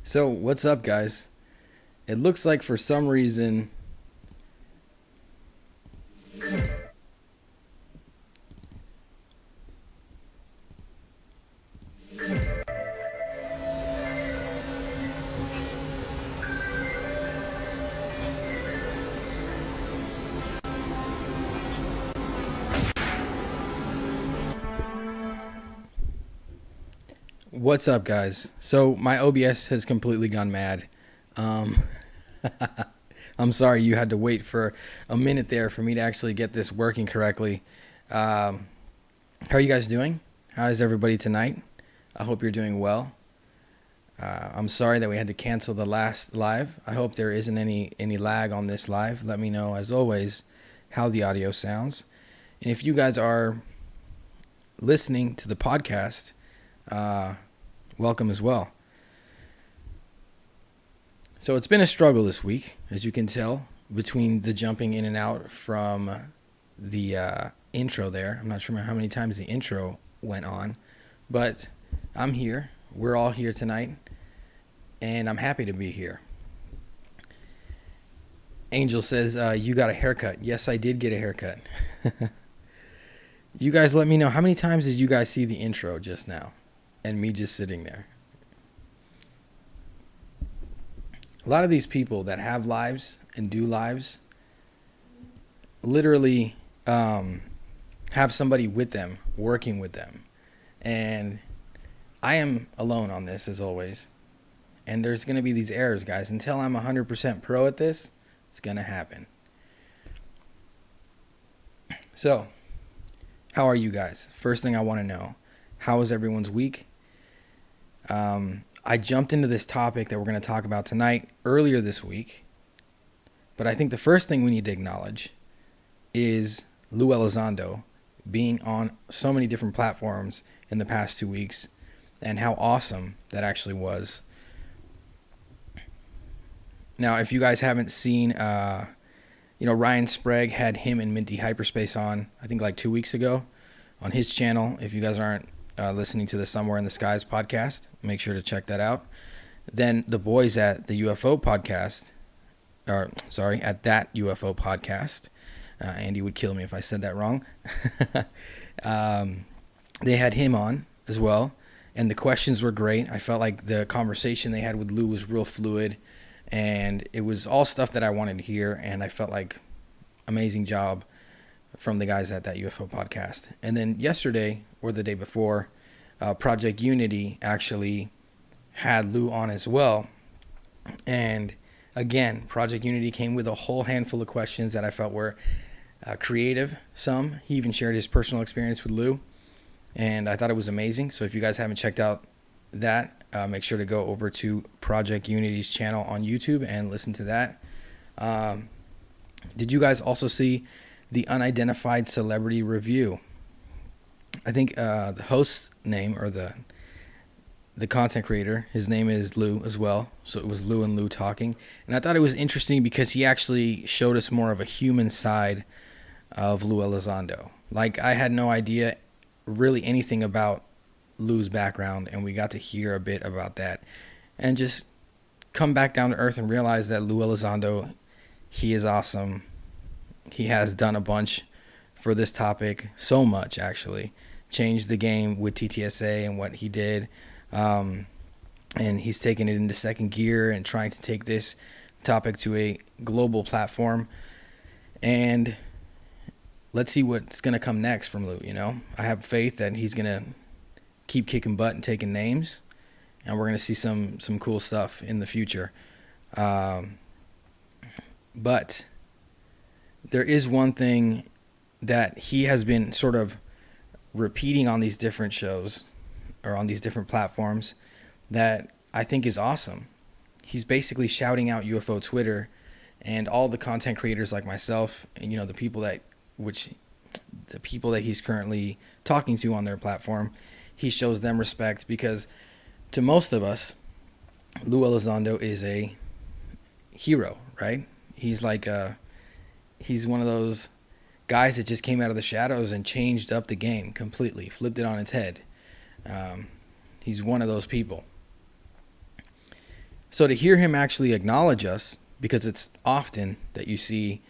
So, what's up, guys? It looks like for some reason. What's up, guys? So, my OBS has completely gone mad. Um, I'm sorry you had to wait for a minute there for me to actually get this working correctly. How are you guys doing? How is everybody tonight? I hope you're doing well. I'm sorry that we had to cancel the last live. I hope there isn't any lag on this live. Let me know, as always, how the audio sounds. And if you guys are listening to the podcast, welcome as well. So it's been a struggle this week, as you can tell, between the jumping in and out from the intro there. I'm not sure how many times the intro went on, but I'm here. We're all here tonight, and I'm happy to be here. Angel says, you got a haircut. Yes, I did get a haircut. You guys let me know, how many times did you guys see the intro just now? And me just sitting there. A lot of these people that have lives and do lives literally have somebody with them, working with them. And I am alone on this, as always. And there's going to be these errors, guys. Until I'm 100% pro at this, it's going to happen. So, how are you guys? First thing I want to know, how was everyone's week? I jumped into this topic that we're going to talk about tonight earlier this week. But I think the first thing we need to acknowledge is Lou Elizondo being on so many different platforms in the past 2 weeks and how awesome that actually was. Now, if you guys haven't seen, Ryan Sprague had him and Minty Hyperspace on, I think like 2 weeks ago on his channel. If you guys aren't listening to the Somewhere in the Skies podcast, make sure to check that out. Then the boys at the UFO podcast, at that UFO podcast, Andy would kill me if I said that wrong. They had him on as well, and the questions were great. I felt like the conversation they had with Lou was real fluid, and it was all stuff that I wanted to hear, and I felt like amazing job from the guys at that UFO podcast. And then yesterday, or the day before, Project Unity actually had Lou on as well. And again, Project Unity came with a whole handful of questions that I felt were creative. Some, he even shared his personal experience with Lou, and I thought it was amazing. So if you guys haven't checked out that, make sure to go over to Project Unity's channel on YouTube and listen to that. Did you guys also see the unidentified celebrity review? I think the host's name, or the content creator, his name is Lou as well. So it was Lou and Lou talking. And I thought it was interesting because he actually showed us more of a human side of Lou Elizondo. Like, I had no idea really anything about Lou's background, and we got to hear a bit about that. And just come back down to earth and realize that Lou Elizondo, he is awesome. He has done a bunch for this topic, so much actually. Changed the game with TTSA and what he did. And he's taking it into second gear and trying to take this topic to a global platform. And let's see what's going to come next from Lou, I have faith that he's going to keep kicking butt and taking names, and we're going to see some cool stuff in the future. But there is one thing that he has been sort of repeating on these different shows or on these different platforms that I think is awesome. He's basically shouting out UFO Twitter and all the content creators like myself, and the people that he's currently talking to on their platform. He shows them respect because to most of us, Lou Elizondo is a hero, right? He's like he's one of those guys that just came out of the shadows and changed up the game completely, flipped it on its head. He's one of those people. So to hear him actually acknowledge us, because it's often that you see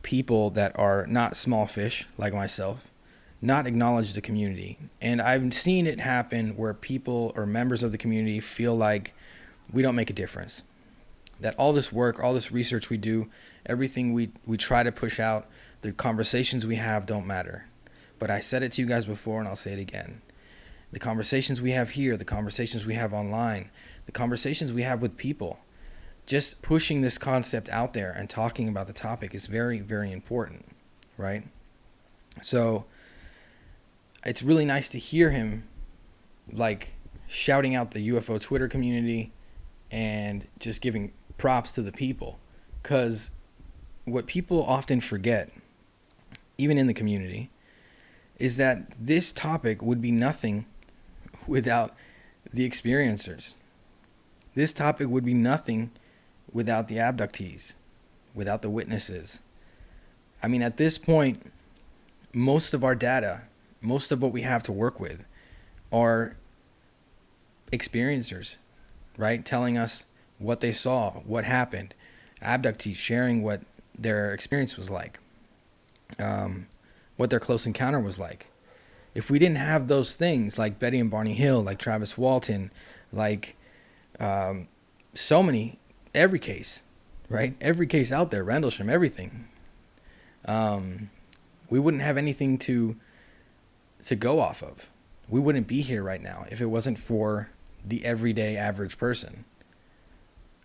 people that are not small fish like myself not acknowledge the community. And I've seen it happen where people or members of the community feel like we don't make a difference. That all this work, all this research we do, everything we try to push out, the conversations we have don't matter. But I said it to you guys before and I'll say it again. The conversations we have here, the conversations we have online, the conversations we have with people, just pushing this concept out there and talking about the topic is very, very important, right? So it's really nice to hear him like shouting out the UFO Twitter community and just giving props to the people. Because what people often forget, even in the community, is that this topic would be nothing without the experiencers. This topic would be nothing without the abductees, without the witnesses. I mean, at this point, most of our data, most of what we have to work with are experiencers, right? Telling us what they saw, what happened, abductees sharing what their experience was like, what their close encounter was like. If we didn't have those things like Betty and Barney Hill, like Travis Walton, like so many, every case, right? Every case out there, Rendlesham, everything. We wouldn't have anything to go off of. We wouldn't be here right now if it wasn't for the everyday average person.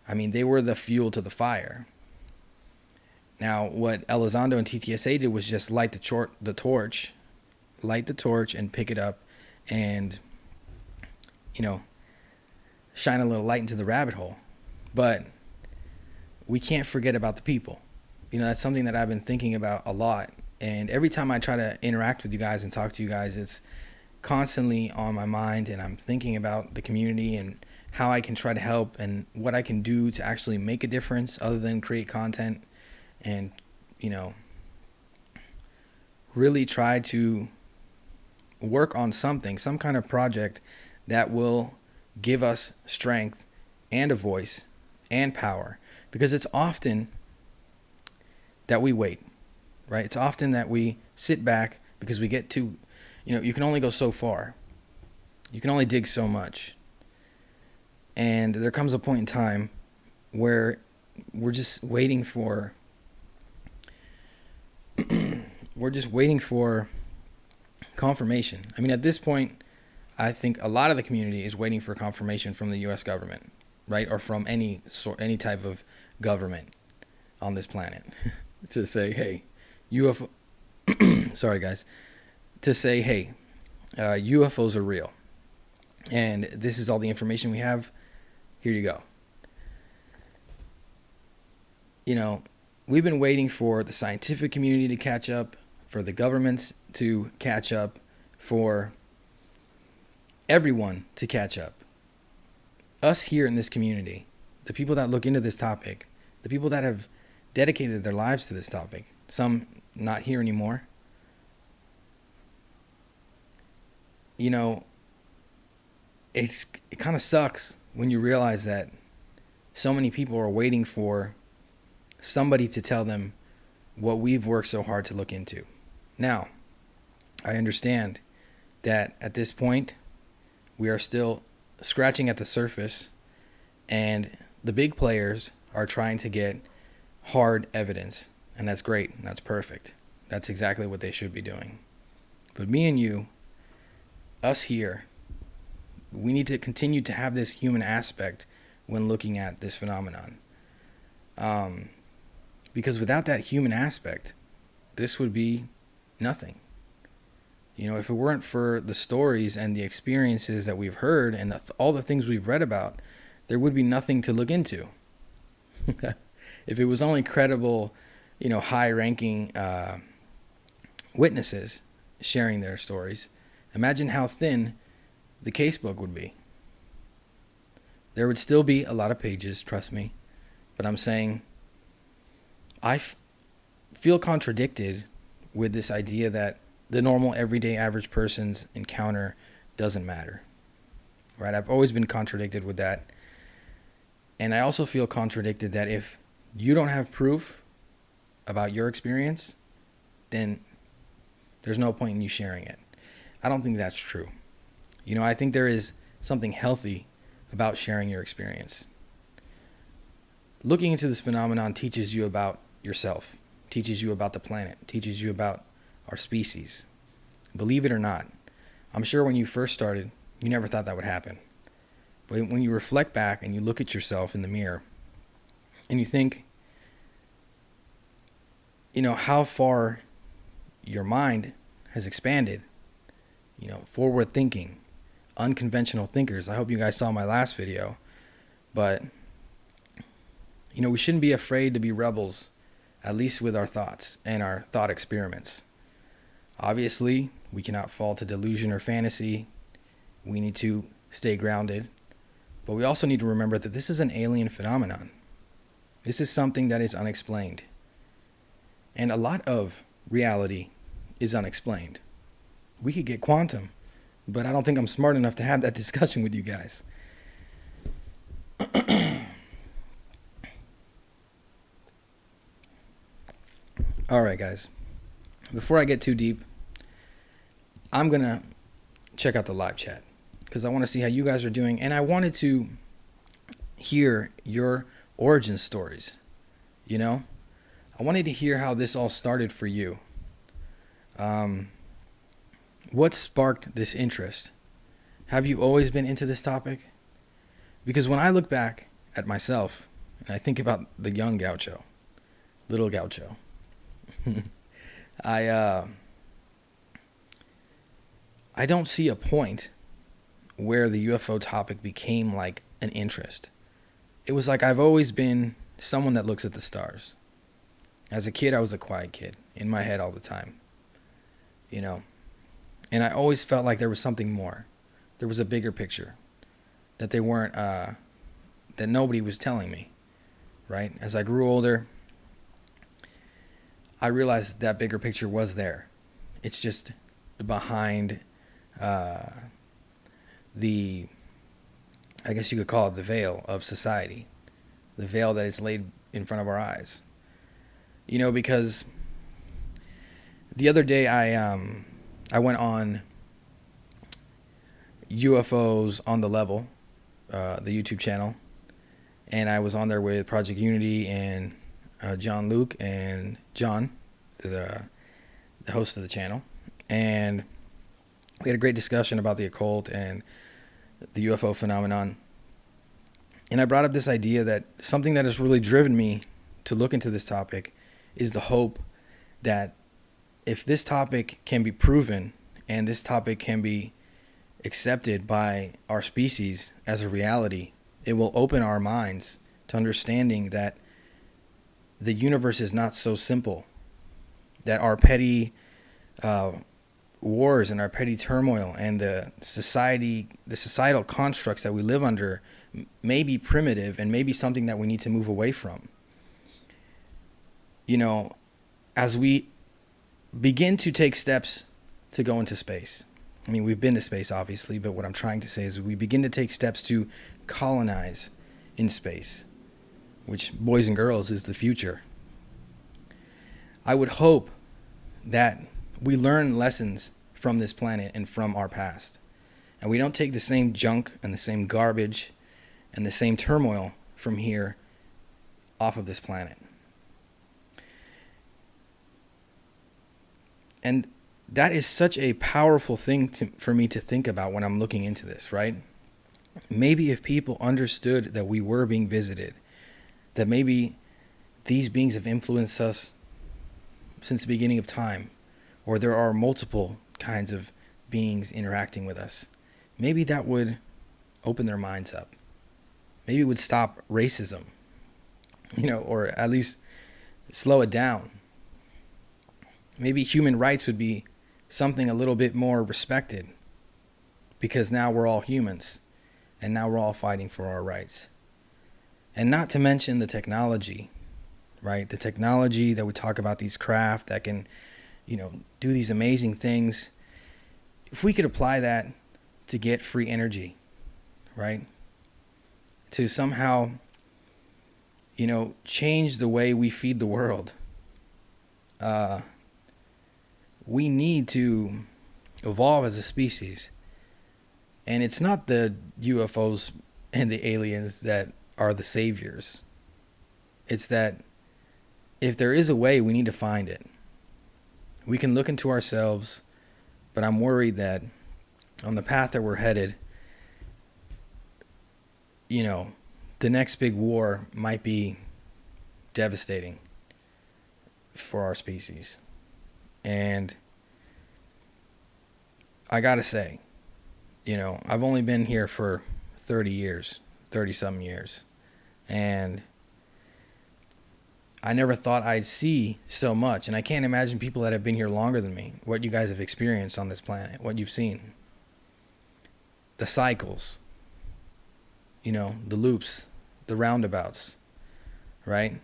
I mean, they were the fuel to the fire. Now, what Elizondo and TTSA did was just light the torch and pick it up and, shine a little light into the rabbit hole. But we can't forget about the people. That's something that I've been thinking about a lot. And every time I try to interact with you guys and talk to you guys, it's constantly on my mind, and I'm thinking about the community and how I can try to help and what I can do to actually make a difference other than create content and, really try to work on something, some kind of project that will give us strength and a voice and power. Because it's often that we wait, right? It's often that we sit back because we get to, you can only go so far. You can only dig so much. And there comes a point in time where we're just waiting for confirmation. I mean, at this point, I think a lot of the community is waiting for confirmation from the U.S. government, right? Or from any type of government on this planet to say, hey, UFO, sorry guys, to say, hey, UFOs are real. And this is all the information we have. Here you go. We've been waiting for the scientific community to catch up, for the governments to catch up, for everyone to catch up. Us here in this community, the people that look into this topic, the people that have dedicated their lives to this topic, some not here anymore. It kind of sucks when you realize that so many people are waiting for somebody to tell them what we've worked so hard to look into. Now, I understand that at this point, we are still scratching at the surface, and the big players are trying to get hard evidence, and that's great, and that's perfect. That's exactly what they should be doing. But me and you, us here, we need to continue to have this human aspect when looking at this phenomenon. Because without that human aspect, this would be nothing. If it weren't for the stories and the experiences that we've heard and all the things we've read about, there would be nothing to look into. If it was only credible, high-ranking witnesses sharing their stories, imagine how thin the casebook would be. There would still be a lot of pages, trust me, but I'm saying I feel contradicted with this idea that the normal, everyday, average person's encounter doesn't matter. right? I've always been contradicted with that. And I also feel contradicted that if you don't have proof about your experience, then there's no point in you sharing it. I don't think that's true. I think there is something healthy about sharing your experience. Looking into this phenomenon teaches you about yourself, teaches you about the planet, teaches you about our species. Believe it or not, I'm sure when you first started, you never thought that would happen. But when you reflect back and you look at yourself in the mirror and you think, how far your mind has expanded, forward thinking, unconventional thinkers. I hope you guys saw my last video, but we shouldn't be afraid to be rebels, at least with our thoughts and our thought experiments. Obviously, we cannot fall to delusion or fantasy. We need to stay grounded, but we also need to remember that this is an alien phenomenon. This is something that is unexplained. And a lot of reality is unexplained. We could get quantum, but I don't think I'm smart enough to have that discussion with you guys. All right, guys. Before I get too deep, I'm going to check out the live chat because I want to see how you guys are doing. And I wanted to hear your origin stories. I wanted to hear how this all started for you. What sparked this interest? Have you always been into this topic? Because when I look back at myself and I think about the young gaucho, little gaucho, I don't see a point where the UFO topic became like an interest. It was like I've always been someone that looks at the stars. As a kid, I was a quiet kid in my head all the time, and I always felt like there was something more. There was a bigger picture that they weren't, that nobody was telling me, right? As I grew older, I realized that bigger picture was there. It's just behind I guess you could call it the veil of society, the veil that is laid in front of our eyes. Because the other day I went on UFOs On The Level, the YouTube channel, and I was on there with Project Unity and John Luke and John, the host of the channel, and we had a great discussion about the occult and the UFO phenomenon. And I brought up this idea that something that has really driven me to look into this topic is the hope that if this topic can be proven and this topic can be accepted by our species as a reality, it will open our minds to understanding that the universe is not so simple, that our petty wars and our petty turmoil and the societal constructs that we live under may be primitive and may be something that we need to move away from. As we begin to take steps to go into space, we've been to space obviously, but what I'm trying to say is we begin to take steps to colonize in space, which, boys and girls, is the future. I would hope that we learn lessons from this planet and from our past, and we don't take the same junk and the same garbage and the same turmoil from here off of this planet. And that is such a powerful thing for me to think about when I'm looking into this, right? Maybe if people understood that we were being visited, that maybe these beings have influenced us since the beginning of time, or there are multiple kinds of beings interacting with us, maybe that would open their minds up. Maybe it would stop racism, or at least slow it down. Maybe human rights would be something a little bit more respected, because now we're all humans and now we're all fighting for our rights. And not to mention the technology, right? The technology that we talk about, these craft that can, do these amazing things. If we could apply that to get free energy, right? To somehow, change the way we feed the world. We need to evolve as a species. And it's not the UFOs and the aliens that are the saviors. It's that if there is a way, we need to find it. We can look into ourselves, but I'm worried that on the path that we're headed, the next big war might be devastating for our species. And I gotta say, I've only been here for 30-something years. And I never thought I'd see so much. And I can't imagine people that have been here longer than me, what you guys have experienced on this planet, what you've seen. The cycles, the loops, the roundabouts, right?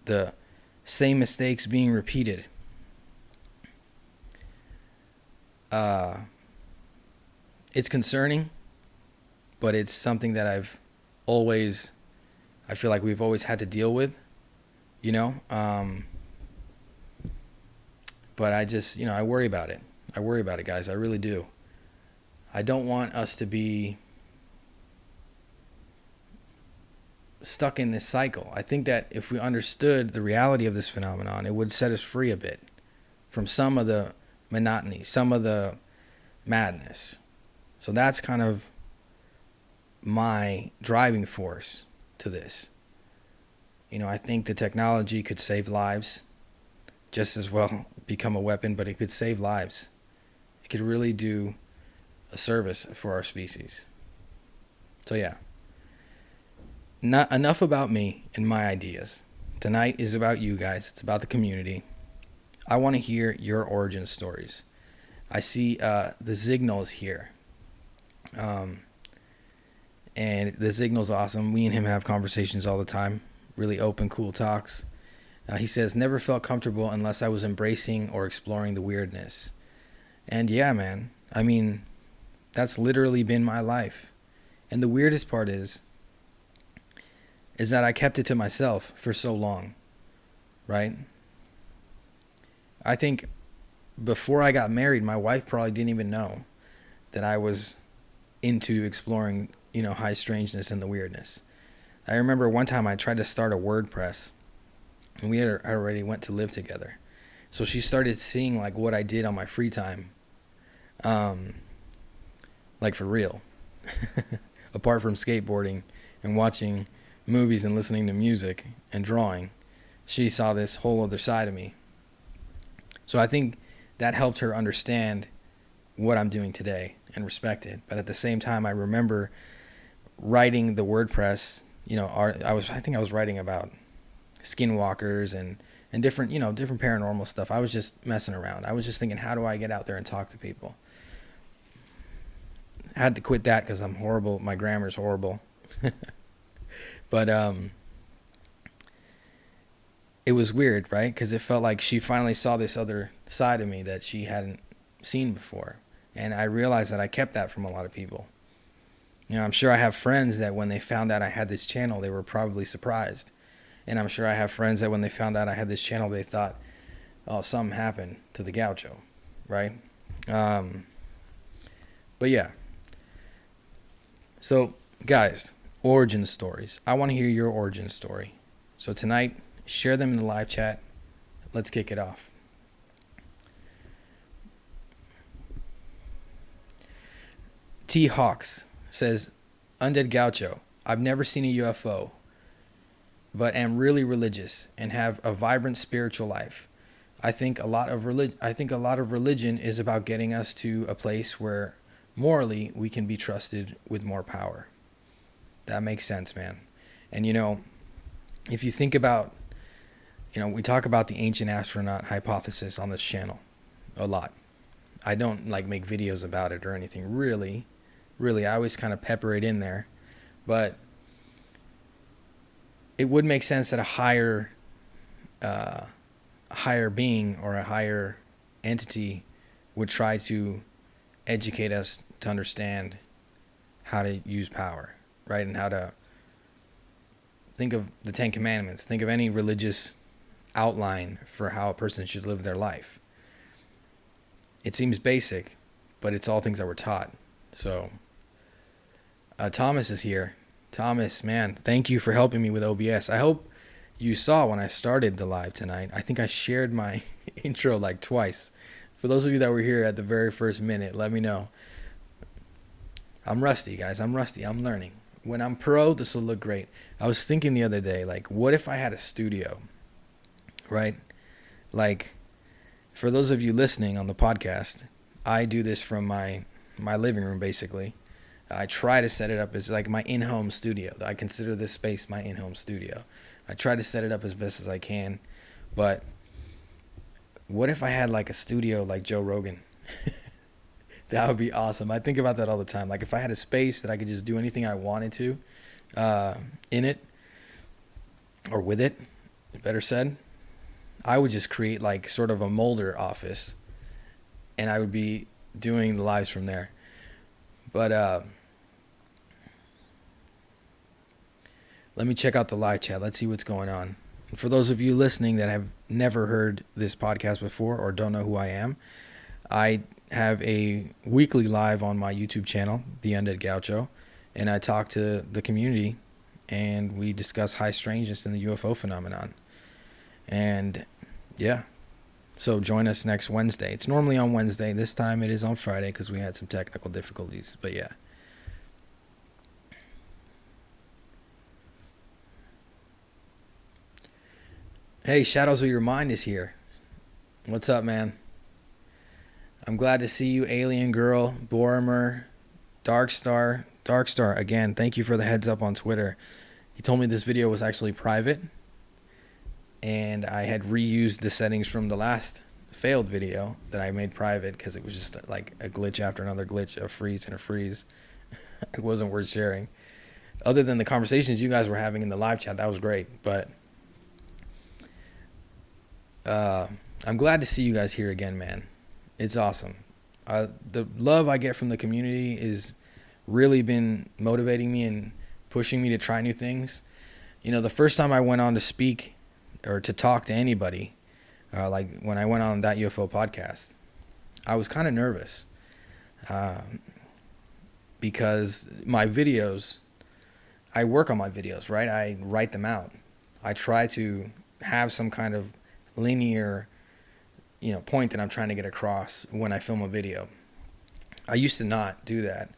The same mistakes being repeated. It's concerning, but it's something that I feel like we've always had to deal with, but I just, I worry about it. I worry about it, guys. I really do. I don't want us to be stuck in this cycle. I think that if we understood the reality of this phenomenon, it would set us free a bit from some of the monotony, some of the madness. So that's kind of my driving force to this. I think the technology could save lives, just as well become a weapon, but it could save lives. It could really do a service for our species. So yeah, not enough about me and my ideas. Tonight is about you guys. It's about the community. I want to hear your origin stories. I see the Signal's here. And the Signal's awesome. We and him have conversations all the time. Really open, cool talks. He says, never felt comfortable unless I was embracing or exploring the weirdness. And yeah, man. I mean, that's literally been my life. And the weirdest part is that I kept it to myself for so long, right? I think before I got married, my wife probably didn't even know that I was into exploring, high strangeness and the weirdness. I remember one time I tried to start a WordPress, and we had already went to live together. So she started seeing like what I did on my free time, like for real, apart from skateboarding and watching movies and listening to music and drawing. She saw this whole other side of me. So I think that helped her understand what I'm doing today and respect it. But at the same time, I remember writing the WordPress, I think I was writing about skinwalkers and different, different paranormal stuff. I was just messing around. I was just thinking, how do I get out there and talk to people? I had to quit that because I'm horrible. My grammar's horrible. But it was weird, right? Because it felt like she finally saw this other side of me that she hadn't seen before. And I realized that I kept that from a lot of people. I'm sure I have friends that when they found out I had this channel, they were probably surprised. And I'm sure I have friends that when they found out I had this channel, they thought, oh, something happened to the gaucho, right? But yeah. So, guys, origin stories. I want to hear your origin story. So tonight, share them in the live chat. Let's kick it off. T. Hawks says, Undead Gaucho, I've never seen a UFO, but am really religious and have a vibrant spiritual life. I think a lot of religion is about getting us to a place where morally we can be trusted with more power. That makes sense, man. And if you think about, we talk about the ancient astronaut hypothesis on this channel a lot. I don't make videos about it or anything, really. I always kind of pepper it in there. But it would make sense that a higher being or a higher entity would try to educate us to understand how to use power, right? And how to think of the Ten Commandments, think of any religious outline for how a person should live their life. It seems basic, but it's all things that were taught. So Thomas is here. Thomas, man, thank you for helping me with OBS. I hope you saw when I started the live tonight. I think I shared my intro like twice. For those of you that were here at the very first minute, let me know. I'm rusty, guys. I'm rusty. I'm learning. When I'm pro, this will look great. I was thinking the other day, like, what if I had a studio, right? Like, for those of you listening on the podcast, I do this from my living room, basically. I try to set it up as like my in-home studio. I consider this space my in-home studio. I try to set it up as best as I can. But what if I had like a studio like Joe Rogan? That would be awesome. I think about that all the time. Like if I had a space that I could just do anything I wanted to in it or with it, better said, I would just create like sort of a Mulder office and I would be doing the lives from there. But let me check out the live chat. Let's see what's going on. And for those of you listening that have never heard this podcast before or don't know who I am, I have a weekly live on my YouTube channel, The Undead Gaucho, and I talk to the community and we discuss high strangeness in the UFO phenomenon. And yeah, so join us next Wednesday. It's normally on Wednesday. This time it is on Friday because we had some technical difficulties, but yeah. Hey, Shadows of Your Mind is here. What's up, man? I'm glad to see you, Alien Girl, Borimer, Darkstar. Darkstar, again, thank you for the heads up on Twitter. He told me this video was actually private, and I had reused the settings from the last failed video that I made private because it was just like a glitch after another glitch, a freeze and a freeze. It wasn't worth sharing. Other than the conversations you guys were having in the live chat, that was great, but I'm glad to see you guys here again, man. It's awesome. The love I get from the community is really been motivating me and pushing me to try new things. You know, the first time I went on to speak or to talk to anybody, like when I went on that UFO podcast, I was kind of nervous because my videos, I work on my videos, right? I write them out. I try to have some kind of linear, point that I'm trying to get across when I film a video. I used to not do that,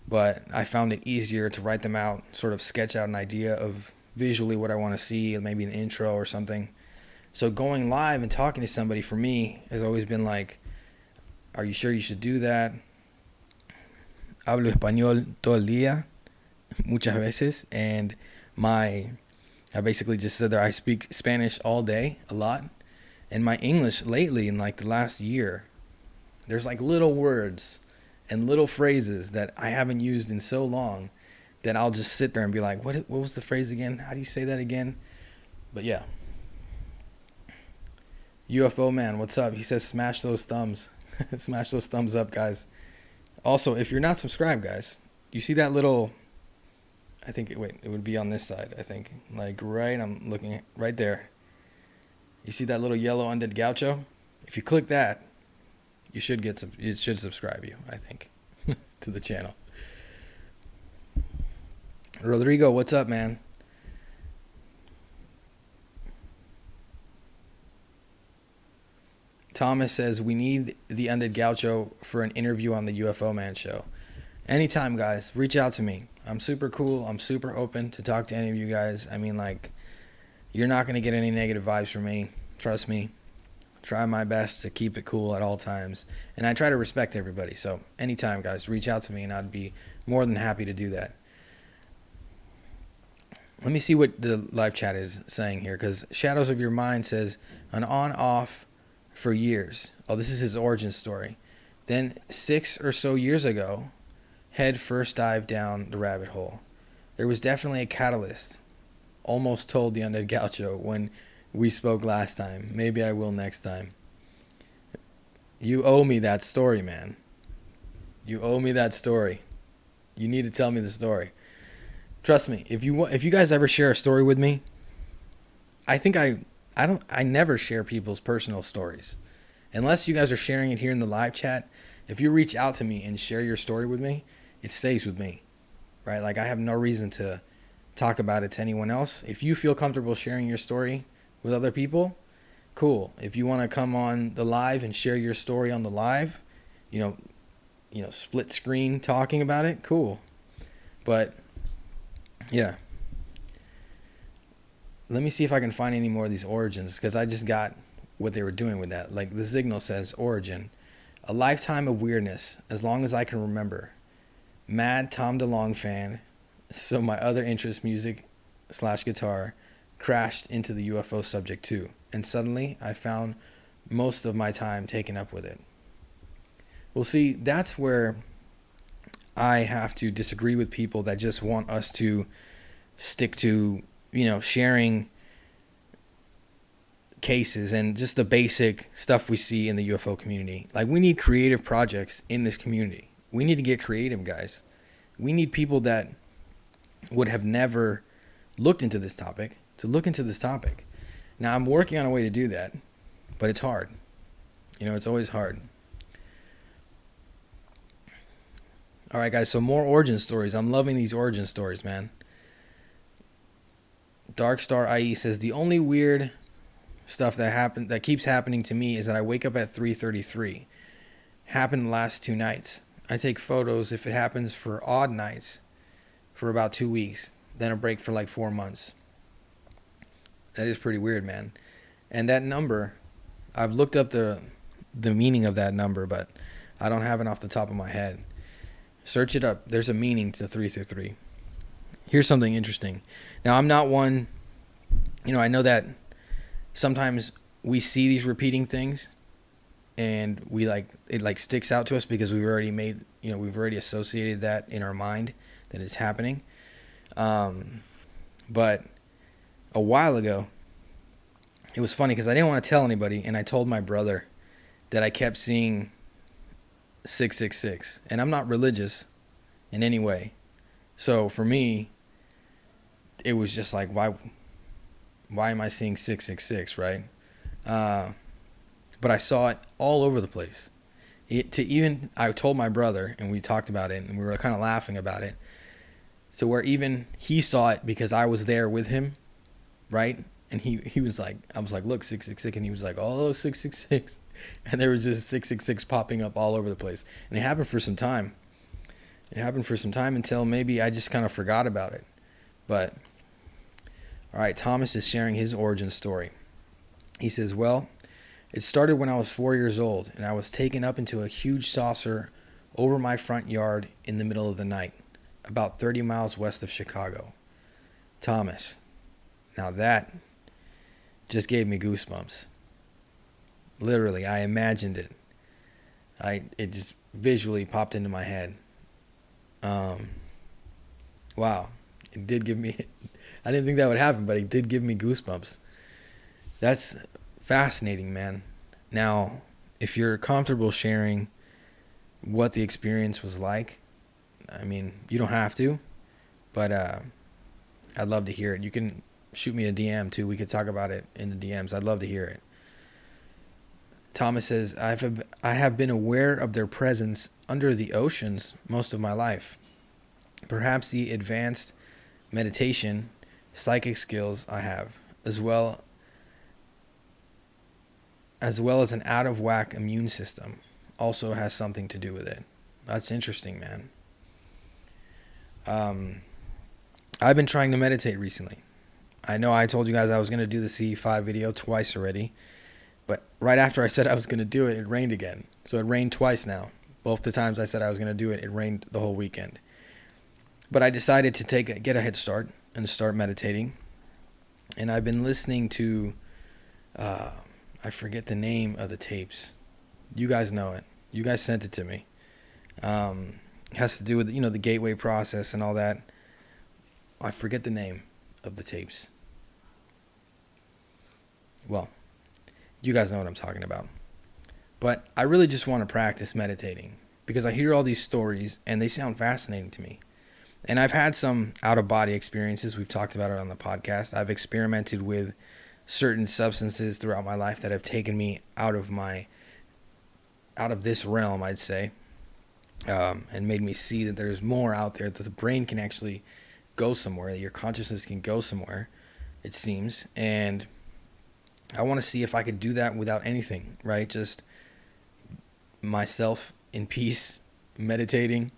but I found it easier to write them out, sort of sketch out an idea of visually what I want to see, maybe an intro or something. So going live and talking to somebody for me has always been like, are you sure you should do that? Hablo español todo el día, muchas veces, and I basically just said that I speak Spanish all day, a lot. And my English lately, in like the last year, there's like little words and little phrases that I haven't used in so long that I'll just sit there and be like, what was the phrase again? How do you say that again? But yeah. UFO Man, what's up? He says smash those thumbs. Smash those thumbs up, guys. Also, if you're not subscribed, guys, you see that little... it would be on this side, I think. Like I'm looking right there. You see that little yellow Undead Gaucho? If you click that, it should subscribe you, I think, to the channel. Rodrigo, what's up, man? Thomas says, we need the Undead Gaucho for an interview on the UFO Man show. Anytime, guys, reach out to me. I'm super cool. I'm super open to talk to any of you guys. I mean, like, you're not going to get any negative vibes from me. Trust me. Try my best to keep it cool at all times. And I try to respect everybody. So anytime, guys, reach out to me and I'd be more than happy to do that. Let me see what the live chat is saying here, because Shadows of Your Mind says, an on-off for years. Oh, this is his origin story. Then 6 or so years ago, head first dive down the rabbit hole. There was definitely a catalyst. Almost told the Undead Gaucho when we spoke last time. Maybe I will next time. You owe me that story, man. You owe me that story. You need to tell me the story. Trust me, if you guys ever share a story with me, I think I never share people's personal stories. Unless you guys are sharing it here in the live chat, if you reach out to me and share your story with me, it stays with me. Right? Like, I have no reason to talk about it to anyone else. If you feel comfortable sharing your story with other people, cool. If you want to come on the live and share your story on the live, you know, split screen talking about it, cool. But yeah. Let me see if I can find any more of these origins, because I just got what they were doing with that. Like, the signal says origin, a lifetime of weirdness as long as I can remember. Mad Tom DeLonge fan, so my other interest, music/guitar, crashed into the UFO subject too, and suddenly I found most of my time taken up with it. Well, see, that's where I have to disagree with people that just want us to stick to, sharing cases and just the basic stuff we see in the UFO community. Like, we need creative projects in this community. We need to get creative, guys. We need people that would have never looked into this topic to look into this topic. Now, I'm working on a way to do that, but it's hard. It's always hard. All right, guys, so more origin stories. I'm loving these origin stories, man. Dark Star IE says, the only weird stuff that keeps happening to me is that I wake up at 3:33. Happened the last 2 nights. I take photos if it happens for odd nights for about 2 weeks, then a break for like 4 months. That is pretty weird, man. And that number, I've looked up the meaning of that number, but I don't have it off the top of my head. Search it up. There's a meaning to 333. Here's something interesting. Now, I'm not one, I know that sometimes we see these repeating things and it sticks out to us because we've already associated that in our mind that it's happening. But a while ago, it was funny because I didn't want to tell anybody, and I told my brother that I kept seeing 666, and I'm not religious in any way. So for me, it was just like, why am I seeing 666, right? But I saw it all over the place. I told my brother, and we talked about it, and we were kind of laughing about it, to where even he saw it because I was there with him, right? And he was like, I was like, look, 666, and he was like, oh, 666, and there was just 666 popping up all over the place, and it happened for some time. It happened for some time until maybe I just kind of forgot about it. But all right, Thomas is sharing his origin story. He says, well, it started when I was 4 years old, and I was taken up into a huge saucer over my front yard in the middle of the night, about 30 miles west of Chicago. Thomas. Now that just gave me goosebumps. Literally, I imagined it. It just visually popped into my head. Wow. It did give me, I didn't think that would happen, but it did give me goosebumps. That's fascinating, man. Now, if you're comfortable sharing what the experience was like, I mean, you don't have to, but I'd love to hear it. You can shoot me a DM too. We could talk about it in the DMs. I'd love to hear it. Thomas says, I have been aware of their presence under the oceans most of my life. Perhaps the advanced meditation, psychic skills I have, as well as an out-of-whack immune system, also has something to do with it. That's interesting, man. I've been trying to meditate recently. I know I told you guys I was going to do the CE5 video twice already, but right after I said I was going to do it, it rained again. So it rained twice now. Both the times I said I was going to do it, it rained the whole weekend. But I decided to get a head start and start meditating. And I've been listening to, I forget the name of the tapes. You guys know it. You guys sent it to me. It has to do with, the gateway process and all that. I forget the name of the tapes. Well, you guys know what I'm talking about. But I really just want to practice meditating because I hear all these stories and they sound fascinating to me. And I've had some out-of-body experiences. We've talked about it on the podcast. I've experimented with certain substances throughout my life that have taken me out of this realm, I'd say, and made me see that there's more out there, that the brain can actually go somewhere, that your consciousness can go somewhere, it seems. And I want to see if I could do that without anything, right? Just myself in peace, meditating,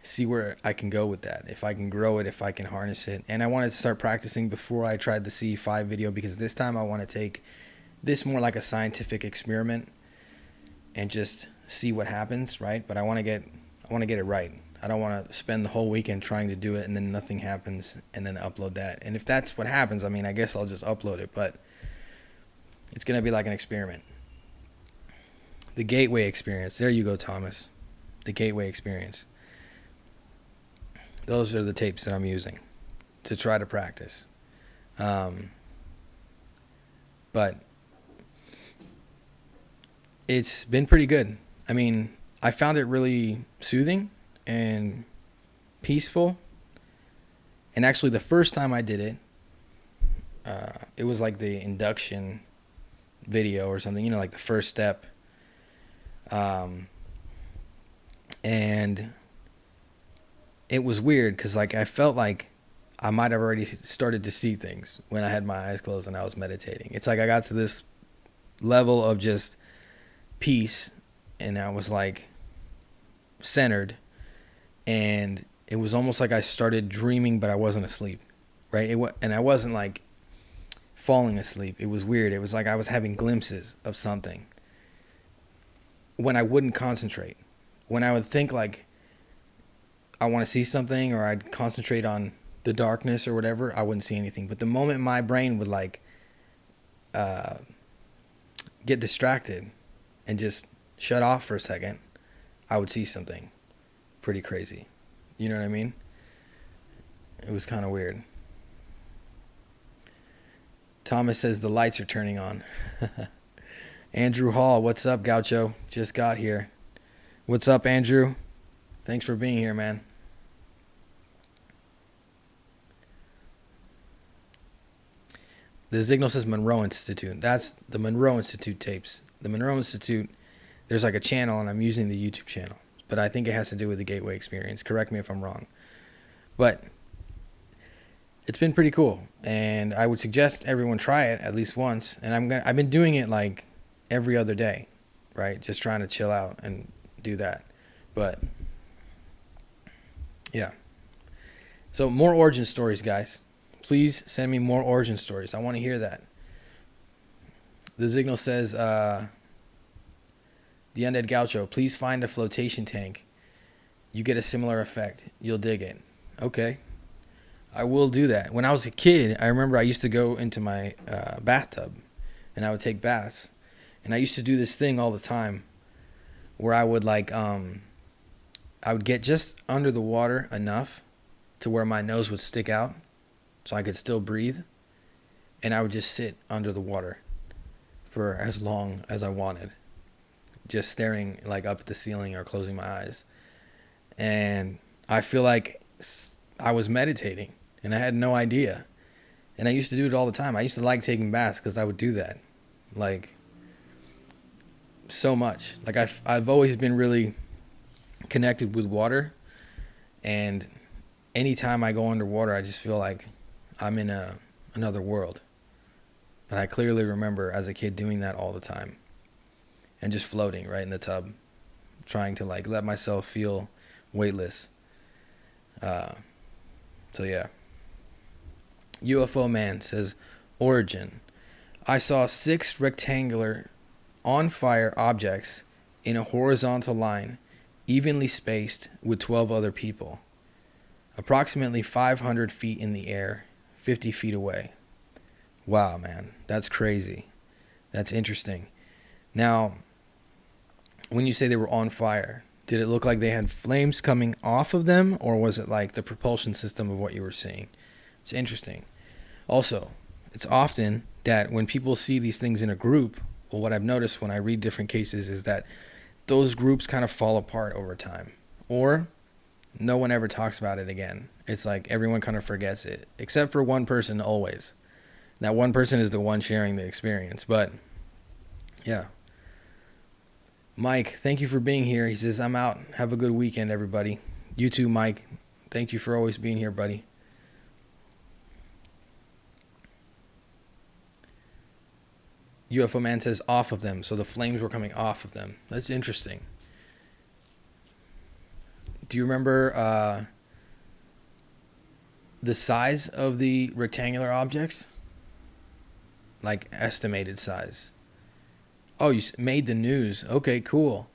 see where I can go with that, if I can grow it, if I can harness it. And I wanted to start practicing before I tried the C5 video, because this time I want to take this more like a scientific experiment and just see what happens, right? But I want to get it right. I don't want to spend the whole weekend trying to do it and then nothing happens and then upload that. And if that's what happens, I mean, I guess I'll just upload it, but it's going to be like an experiment. The gateway experience. There you go, Thomas. The gateway experience. Those are the tapes that I'm using to try to practice. But it's been pretty good. I mean, I found it really soothing and peaceful. And actually, the first time I did it, it was like the induction video or something, like the first step. And it was weird because I felt like I might have already started to see things when I had my eyes closed and I was meditating. It's like I got to this level of just peace and I was centered, and it was almost like I started dreaming, but I wasn't asleep, right? And I wasn't falling asleep. It was weird. It was like I was having glimpses of something when I wouldn't concentrate. When I would think I want to see something, or I'd concentrate on the darkness or whatever, I wouldn't see anything. But the moment my brain would get distracted and just shut off for a second, I would see something pretty crazy. You know what I mean? It was kind of weird. Thomas says the lights are turning on. Andrew Hall, what's up, Gaucho? Just got here. What's up, Andrew? Thanks for being here, man. The signal says Monroe Institute. That's the Monroe Institute tapes. The Monroe Institute, there's a channel, and I'm using the YouTube channel. But I think it has to do with the Gateway Experience. Correct me if I'm wrong. But it's been pretty cool. And I would suggest everyone try it at least once. And I've been doing it every other day, right? Just trying to chill out and do that. But yeah. So more origin stories, guys. Please send me more origin stories. I want to hear that. The signal says, the Undead Gaucho, please find a flotation tank. You get a similar effect. You'll dig it. Okay. I will do that. When I was a kid, I remember I used to go into my bathtub and I would take baths. And I used to do this thing all the time where I would I would get just under the water enough to where my nose would stick out so I could still breathe. And I would just sit under the water for as long as I wanted, just staring up at the ceiling or closing my eyes. And I feel like I was meditating and I had no idea. And I used to do it all the time. I used to like taking baths because I would do that so much. I've always been really connected with water, and anytime I go underwater, I just feel like I'm in another world. But I clearly remember as a kid doing that all the time and just floating right in the tub, trying to let myself feel weightless. So yeah. UFO Man says, origin. I saw 6 rectangular on fire objects in a horizontal line, evenly spaced with 12 other people, approximately 500 feet in the air, 50 feet away. Wow, man, that's crazy. That's interesting. Now, when you say they were on fire, did it look like they had flames coming off of them, or was it like the propulsion system of what you were seeing? It's interesting. Also, it's often that when people see these things in a group, well, what I've noticed when I read different cases is that those groups kind of fall apart over time. Or no one ever talks about it again. It's like everyone kind of forgets it, except for one person always. That one person is the one sharing the experience. But yeah. Mike, thank you for being here. He says, I'm out. Have a good weekend, everybody. You too, Mike. Thank you for always being here, buddy. UFO Man says off of them. So the flames were coming off of them. That's interesting. Do you remember the size of the rectangular objects? Like estimated size. Oh, you made the news. Okay, cool.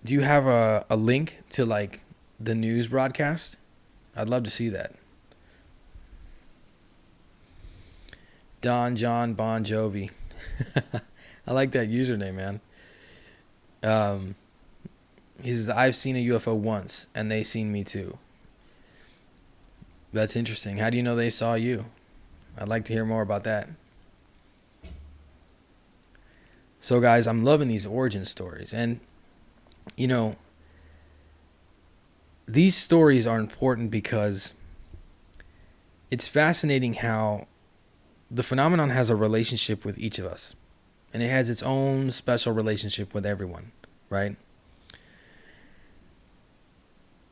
Do you have a link to like the news broadcast? I'd love to see that. Don John Bon Jovi. I like that username, man. He says, I've seen a UFO once, and they seen me too. That's interesting. How do you know they saw you? I'd like to hear more about that. So, guys, I'm loving these origin stories. And, you know, these stories are important because it's fascinating how the phenomenon has a relationship with each of us. And it has its own special relationship with everyone, right?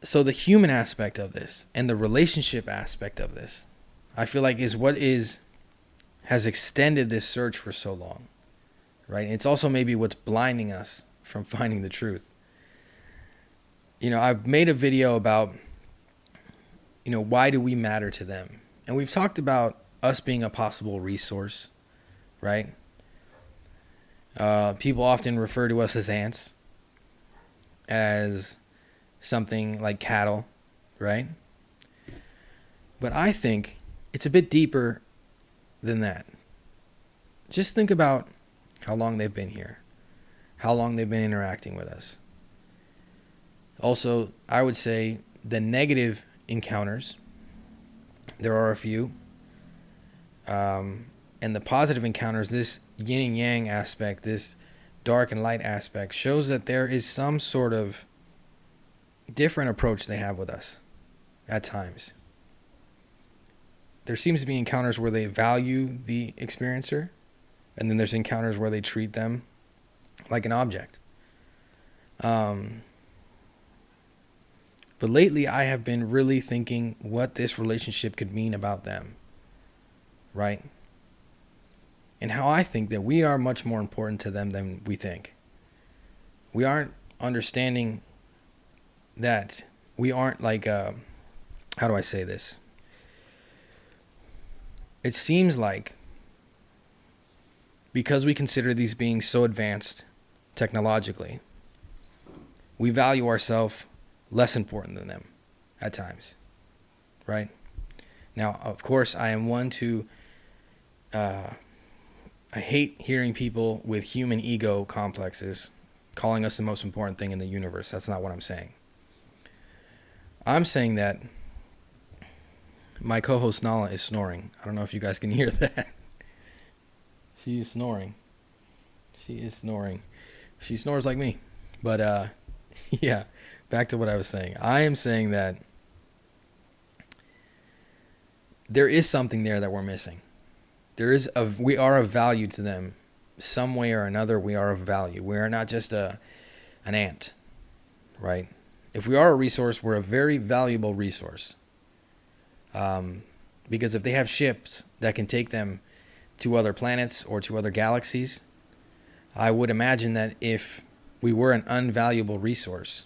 So the human aspect of this and the relationship aspect of this, I feel like is what has extended this search for so long, right? It's also maybe what's blinding us from finding the truth. You know, I've made a video about, you know, why do we matter to them? And we've talked about us being a possible resource, right? People often refer to us as ants, as something like cattle, right? But I think it's a bit deeper than that. Just think about how long they've been here, how long they've been interacting with us. Also, I would say the negative encounters, there are a few. And the positive encounters, this yin and yang aspect, this dark and light aspect, shows that there is some sort of different approach they have with us at times. There seems to be encounters where they value the experiencer, and then there's encounters where they treat them like an object. But lately I have been really thinking what this relationship could mean about them, right? And how I think that we are much more important to them than we think. We aren't understanding that we aren't like, how do I say this? It seems like because we consider these beings so advanced technologically, we value ourselves less important than them at times, right? Now, of course, I am one to, I hate hearing people with human ego complexes calling us the most important thing in the universe. That's not what I'm saying. I'm saying that my co-host Nala is snoring. I don't know if you guys can hear that. She is snoring. She is snoring. She snores like me. But, yeah, back to what I was saying. I am saying that there is something there that we're missing. We are of value to them. Some way or another, we are of value. We are not just an ant, right? If we are a resource, we're a very valuable resource. Because if they have ships that can take them to other planets or to other galaxies, I would imagine that if we were an unvaluable resource,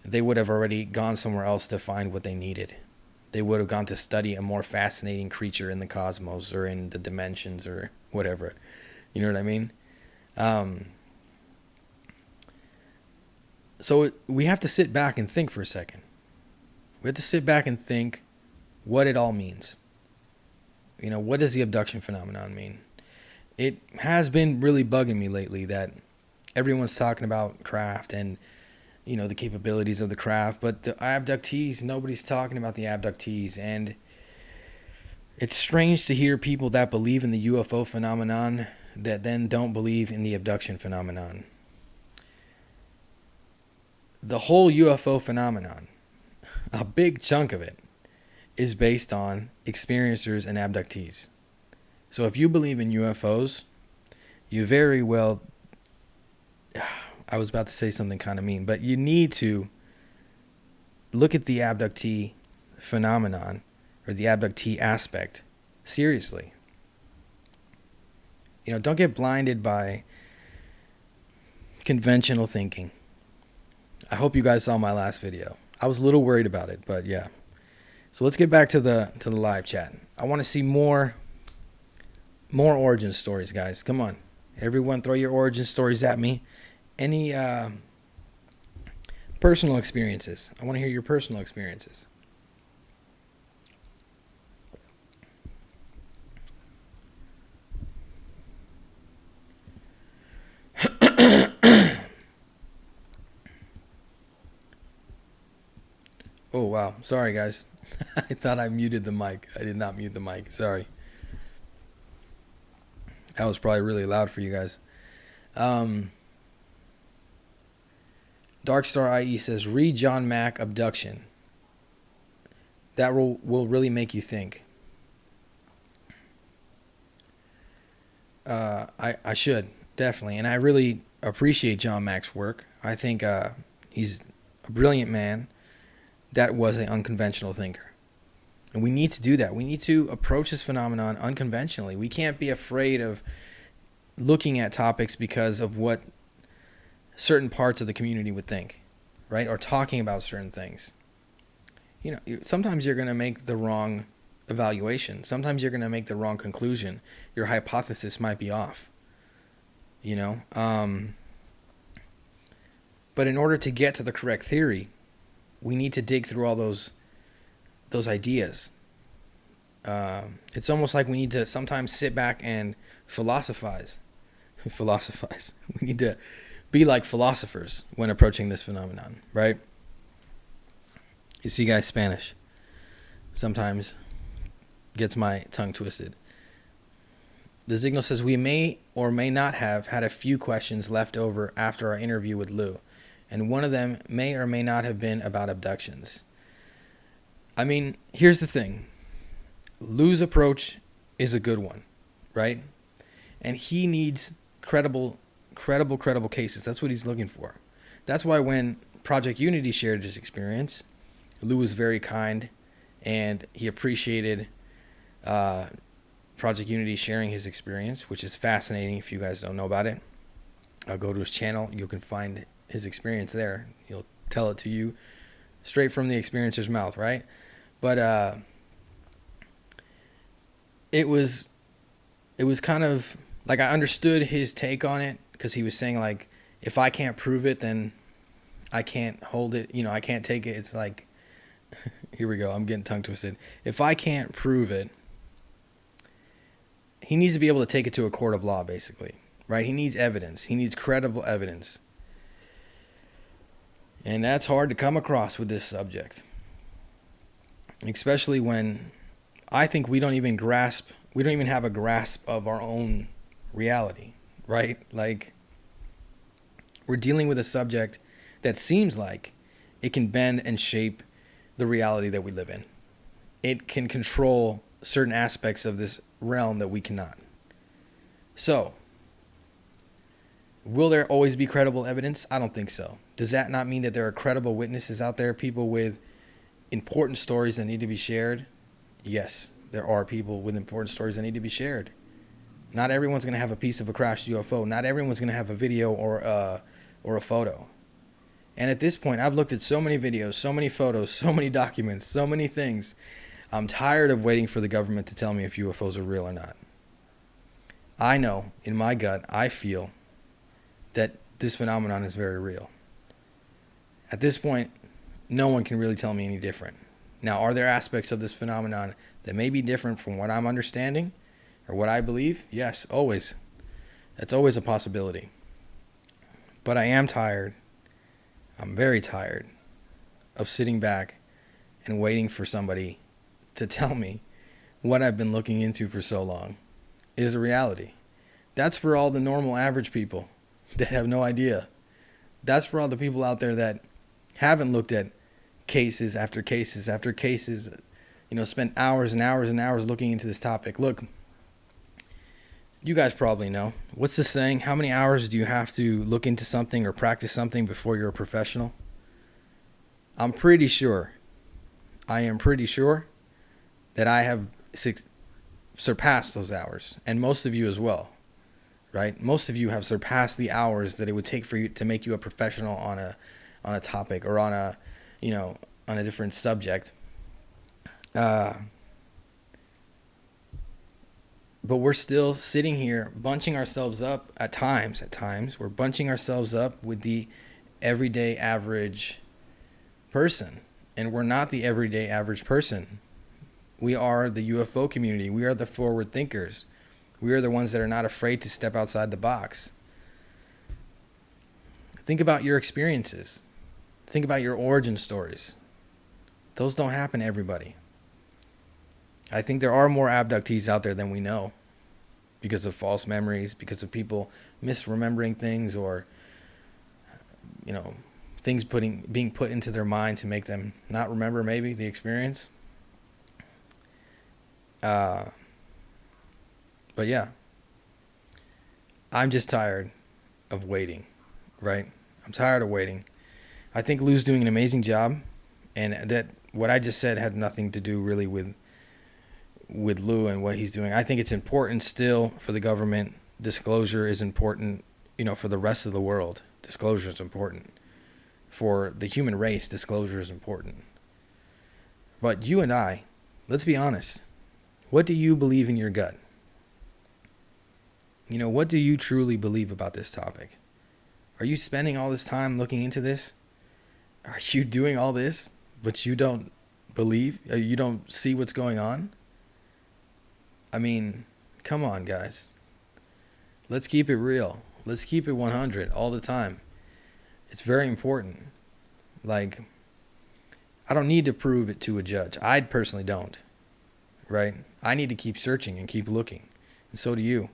they would have already gone somewhere else to find what they needed. They would have gone to study a more fascinating creature in the cosmos or in the dimensions or whatever. You know what I mean? So we have to sit back and think for a second. We have to sit back and think what it all means. You know, what does the abduction phenomenon mean? It has been really bugging me lately that everyone's talking about craft and, you know, the capabilities of the craft, but the abductees, nobody's talking about the abductees. And it's strange to hear people that believe in the UFO phenomenon that then don't believe in the abduction phenomenon. The whole UFO phenomenon a big chunk of it is based on experiencers and abductees. So if you believe in UFOs, you very well, I was about to say something kind of mean, but you need to look at the abductee phenomenon or the abductee aspect seriously. Don't get blinded by conventional thinking. I hope you guys saw my last video. I was a little worried about it, but yeah. So let's get back to the live chat. I want to see more origin stories, guys. Come on. Everyone throw your origin stories at me. Any personal experiences. I want to hear your personal experiences. Oh, wow. Sorry, guys. I thought I muted the mic. I did not mute the mic. Sorry. That was probably really loud for you guys. Darkstar IE says, read John Mack Abduction. That will really make you think. I should, definitely. And I really appreciate John Mack's work. I think he's a brilliant man that was an unconventional thinker. And we need to do that. We need to approach this phenomenon unconventionally. We can't be afraid of looking at topics because of what certain parts of the community would think, right? Or talking about certain things. Sometimes you're going to make the wrong evaluation. Sometimes you're going to make the wrong conclusion. Your hypothesis might be off. But in order to get to the correct theory, we need to dig through all those ideas. It's almost like we need to sometimes sit back and philosophize. We need to be like philosophers when approaching this phenomenon, right? You see, guys, Spanish sometimes gets my tongue twisted. The Signal says, we may or may not have had a few questions left over after our interview with Lou, and one of them may or may not have been about abductions. I mean, here's the thing. Lou's approach is a good one, right? And he needs credible cases. That's what he's looking for. That's why when Project Unity shared his experience, Lou was very kind, and he appreciated Project Unity sharing his experience, which is fascinating if you guys don't know about it. I'll go to his channel. You can find his experience there. He'll tell it to you straight from the experiencer's mouth, right? But it was kind of like I understood his take on it, because he was saying, like, if I can't prove it, then I can't hold it. I can't take it. It's like, here we go. I'm getting tongue twisted. If I can't prove it, he needs to be able to take it to a court of law, basically, right? He needs evidence. He needs credible evidence. And that's hard to come across with this subject, especially when I think we don't even have a grasp of our own reality, right? Like, we're dealing with a subject that seems like it can bend and shape the reality that we live in. It can control certain aspects of this realm that we cannot. So, will there always be credible evidence? I don't think so. Does that not mean that there are credible witnesses out there, people with important stories that need to be shared? Yes, there are people with important stories that need to be shared. Not everyone's going to have a piece of a crashed UFO. Not everyone's going to have a video or a photo. And at this point, I've looked at so many videos, so many photos, so many documents, so many things. I'm tired of waiting for the government to tell me if UFOs are real or not. I know, in my gut, I feel that this phenomenon is very real. At this point, no one can really tell me any different. Now, are there aspects of this phenomenon that may be different from what I'm understanding or what I believe? Yes, always. That's always a possibility. But I am tired. I'm very tired of sitting back and waiting for somebody to tell me what I've been looking into for so long is a reality. That's for all the normal average people that have no idea. That's for all the people out there that haven't looked at cases after cases after cases, spent hours and hours and hours looking into this topic. Look, you guys probably know. What's the saying? How many hours do you have to look into something or practice something before you're a professional? I am pretty sure that I have surpassed those hours, and most of you as well, right? Most of you have surpassed the hours that it would take for you to make you a professional on a topic or on a different subject. But we're still sitting here bunching ourselves up at times. We're bunching ourselves up with the everyday average person. And we're not the everyday average person. We are the UFO community. We are the forward thinkers. We are the ones that are not afraid to step outside the box. Think about your experiences. Think about your origin stories. Those don't happen to everybody. I think there are more abductees out there than we know because of false memories, because of people misremembering things, or things being put into their mind to make them not remember maybe the experience. But yeah, I'm just tired of waiting, right? I'm tired of waiting. I think Lou's doing an amazing job, and that what I just said had nothing to do really with Lou and what he's doing. I think it's important still for the government. Disclosure is important, for the rest of the world. Disclosure is important. For the human race, disclosure is important. But you and I, let's be honest. What do you believe in your gut? What do you truly believe about this topic? Are you spending all this time looking into this? Are you doing all this, but you don't believe? You don't see what's going on? I mean, come on, guys. Let's keep it real. Let's keep it 100 all the time. It's very important. Like, I don't need to prove it to a judge. I personally don't. Right? I need to keep searching and keep looking. And so do you.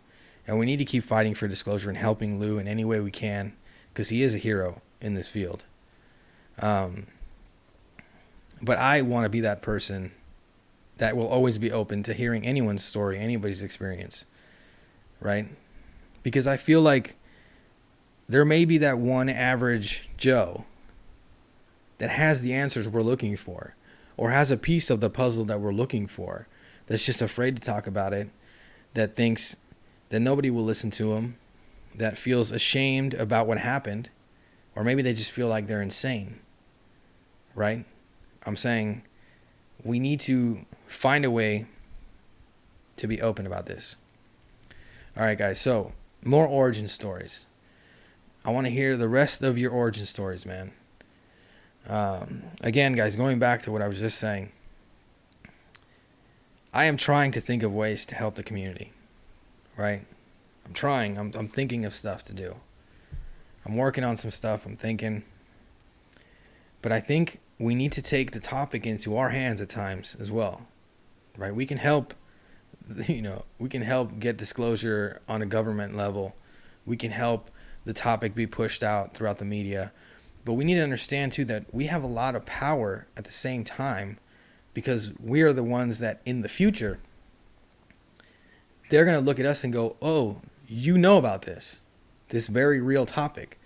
And we need to keep fighting for disclosure and helping Lou in any way we can, because he is a hero in this field. But I want to be that person that will always be open to hearing anyone's story, anybody's experience. Right? Because I feel like there may be that one average Joe that has the answers we're looking for, or has a piece of the puzzle that we're looking for, that's just afraid to talk about it, that thinks that nobody will listen to him, that feels ashamed about what happened, or maybe they just feel like they're insane, right? I'm saying we need to find a way to be open about this. All right, guys, so more origin stories. I want to hear the rest of your origin stories, man. Again, guys, going back to what I was just saying, I am trying to think of ways to help the community, right? I'm trying. I'm thinking of stuff to do. I'm working on some stuff. I'm thinking. But I think we need to take the topic into our hands at times as well, right? We can help, we can help get disclosure on a government level. We can help the topic be pushed out throughout the media. But we need to understand, too, that we have a lot of power at the same time, because we are the ones that in the future, they're going to look at us and go, oh, you know about this very real topic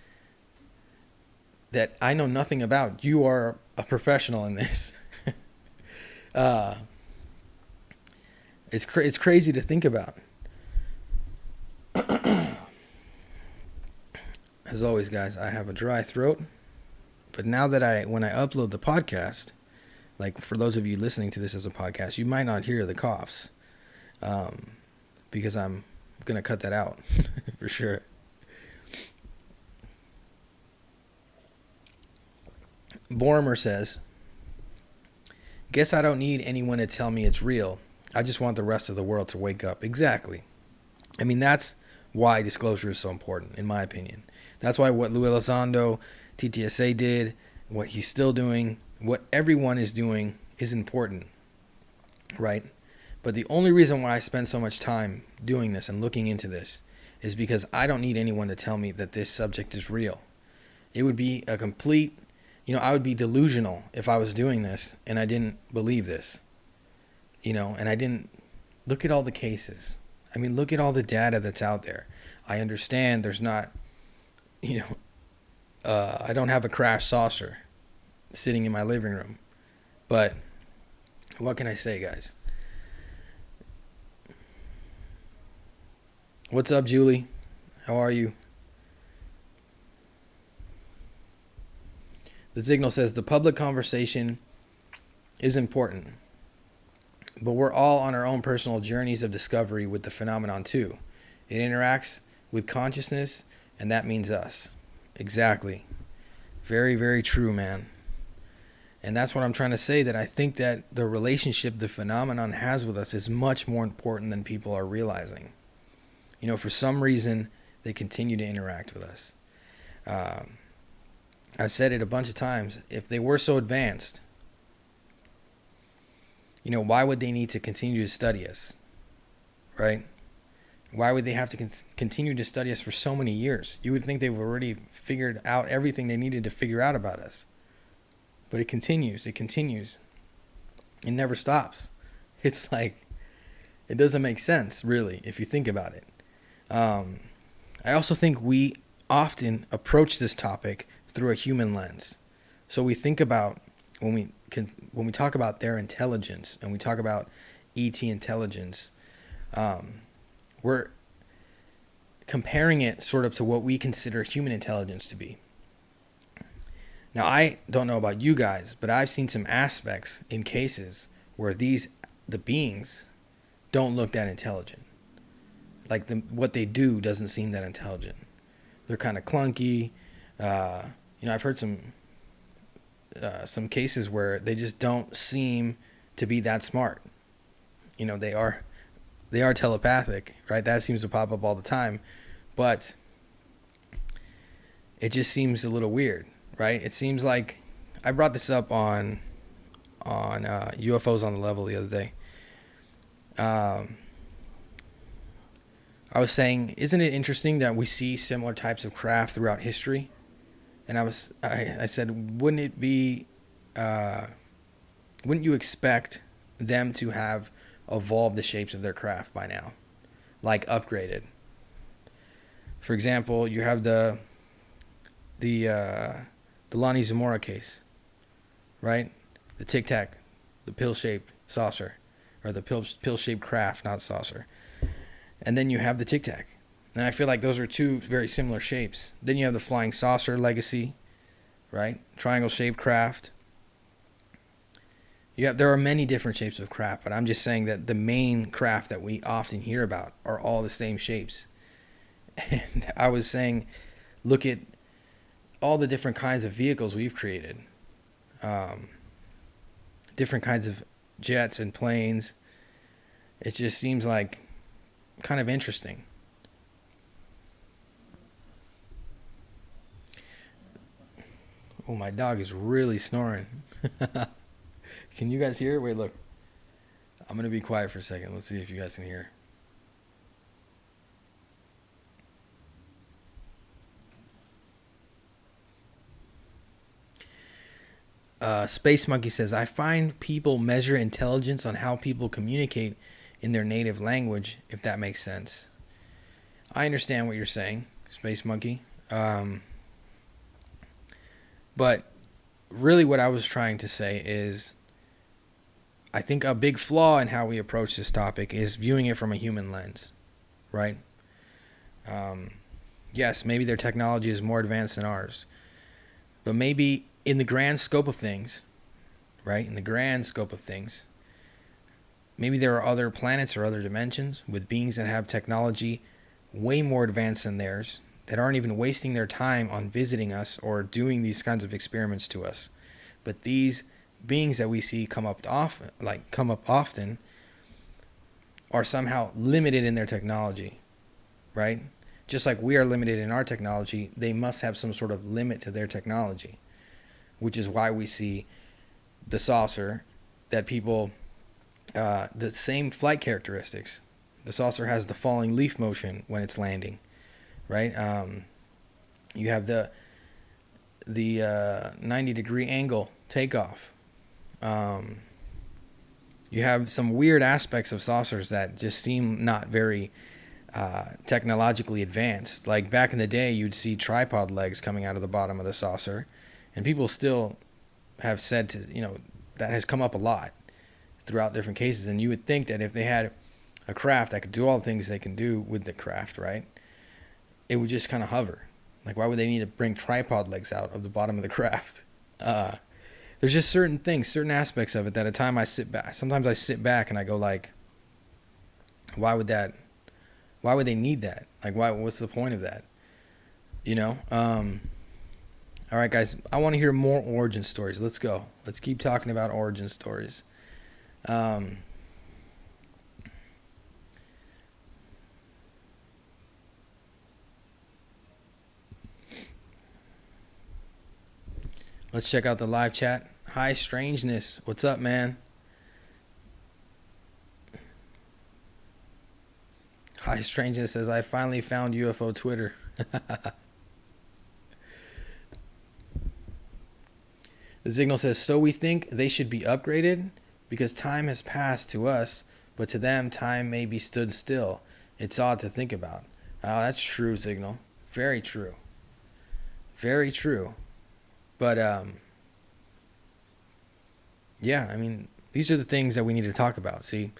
that I know nothing about. You are a professional in this. It's crazy to think about. As always, guys, I have a dry throat. But now that when I upload the podcast, like for those of you listening to this as a podcast, you might not hear the coughs, because I'm going to cut that out for sure. Bormer says, guess I don't need anyone to tell me it's real. I just want the rest of the world to wake up. Exactly. I mean, that's why disclosure is so important, in my opinion. That's why what Lou Elizondo, TTSA did, what he's still doing, what everyone is doing is important, right? But the only reason why I spend so much time doing this and looking into this is because I don't need anyone to tell me that this subject is real. It would be a complete I would be delusional if I was doing this and I didn't believe this, and I didn't look at all the cases. I mean, look at all the data that's out there. I understand there's not, I don't have a crash saucer sitting in my living room, but what can I say, guys? What's up, Julie? How are you? The Signal says the public conversation is important, but we're all on our own personal journeys of discovery with the phenomenon too. It interacts with consciousness, and that means us. Exactly. Very, very true, man. And that's what I'm trying to say, that I think that the relationship the phenomenon has with us is much more important than people are realizing. For some reason, they continue to interact with us. I've said it a bunch of times. If they were so advanced, why would they need to continue to study us, right? Why would they have to continue to study us for so many years? You would think they've already figured out everything they needed to figure out about us. But it continues. It continues. It never stops. It's like, it doesn't make sense, really, if you think about it. I also think we often approach this topic through a human lens. So we think about, when we talk about their intelligence and we talk about ET intelligence, we're comparing it sort of to what we consider human intelligence to be. Now, I don't know about you guys, but I've seen some aspects in cases where the beings don't look that intelligent. Like what they do doesn't seem that intelligent. They're kind of clunky. I've heard some cases where they just don't seem to be that smart. They are telepathic, right? That seems to pop up all the time, but it just seems a little weird, right? It seems like, I brought this up on UFOs on the Level the other day. I was saying, isn't it interesting that we see similar types of craft throughout history? And I said, wouldn't you expect them to have evolved the shapes of their craft by now, like upgraded? For example, you have the Lonnie Zamora case, right? The Tic Tac, the pill-shaped saucer, or the pill-shaped craft, not saucer. And then you have the Tic Tac. And I feel like those are two very similar shapes. Then you have the flying saucer legacy, right? Triangle-shaped craft. There are many different shapes of craft, but I'm just saying that the main craft that we often hear about are all the same shapes. And I was saying, look at all the different kinds of vehicles we've created. Different kinds of jets and planes. It just seems like kind of interesting. Oh, my dog is really snoring. Can you guys hear it? Wait, look. I'm going to be quiet for a second. Let's see if you guys can hear. Space Monkey says, I find people measure intelligence on how people communicate in their native language, if that makes sense. I understand what you're saying, Space Monkey. But really what I was trying to say is, I think a big flaw in how we approach this topic is viewing it from a human lens, right? Yes, maybe their technology is more advanced than ours. But maybe in the grand scope of things, right? In the grand scope of things, maybe there are other planets or other dimensions with beings that have technology way more advanced than theirs, that aren't even wasting their time on visiting us or doing these kinds of experiments to us. But these beings that we see come up often are somehow limited in their technology, right? Just like we are limited in our technology, they must have some sort of limit to their technology, which is why we see the saucer, that people, the same flight characteristics. The saucer has the falling leaf motion when it's landing, right? You have the 90-degree angle takeoff. You have some weird aspects of saucers that just seem not very technologically advanced. Like back in the day, you'd see tripod legs coming out of the bottom of the saucer, and people still have said that has come up a lot throughout different cases. And you would think that if they had a craft that could do all the things they can do with the craft, right, it would just kind of hover. Like, why would they need to bring tripod legs out of the bottom of the craft? There's just certain things, certain aspects of it that sometimes I sit back and I go like, why would they need that? Like, what's the point of that? All right, guys, I want to hear more origin stories. Let's go. Let's keep talking about origin stories. Let's check out the live chat. Hi, Strangeness. What's up, man? Hi, Strangeness says, I finally found UFO Twitter. The Signal says, so we think they should be upgraded because time has passed to us, but to them, time may be stood still. It's odd to think about. Oh, that's true, Signal. Very true. Very true. But, yeah, I mean, these are the things that we need to talk about. See,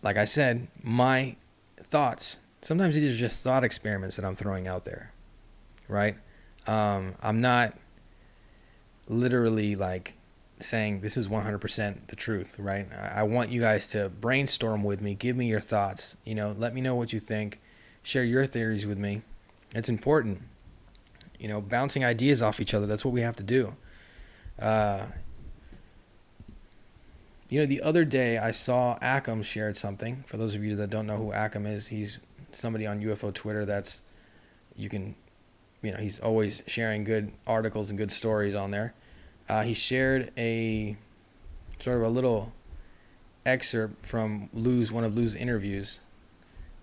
like I said, my thoughts, sometimes these are just thought experiments that I'm throwing out there, right? I'm not literally like saying this is 100% the truth, right? I want you guys to brainstorm with me, give me your thoughts, let me know what you think, share your theories with me. It's important, bouncing ideas off each other. That's what we have to do. The other day I saw Akam shared something. For those of you that don't know who Akam is, he's somebody on UFO Twitter he's always sharing good articles and good stories on there. He shared a sort of a little excerpt from one of Lou's interviews.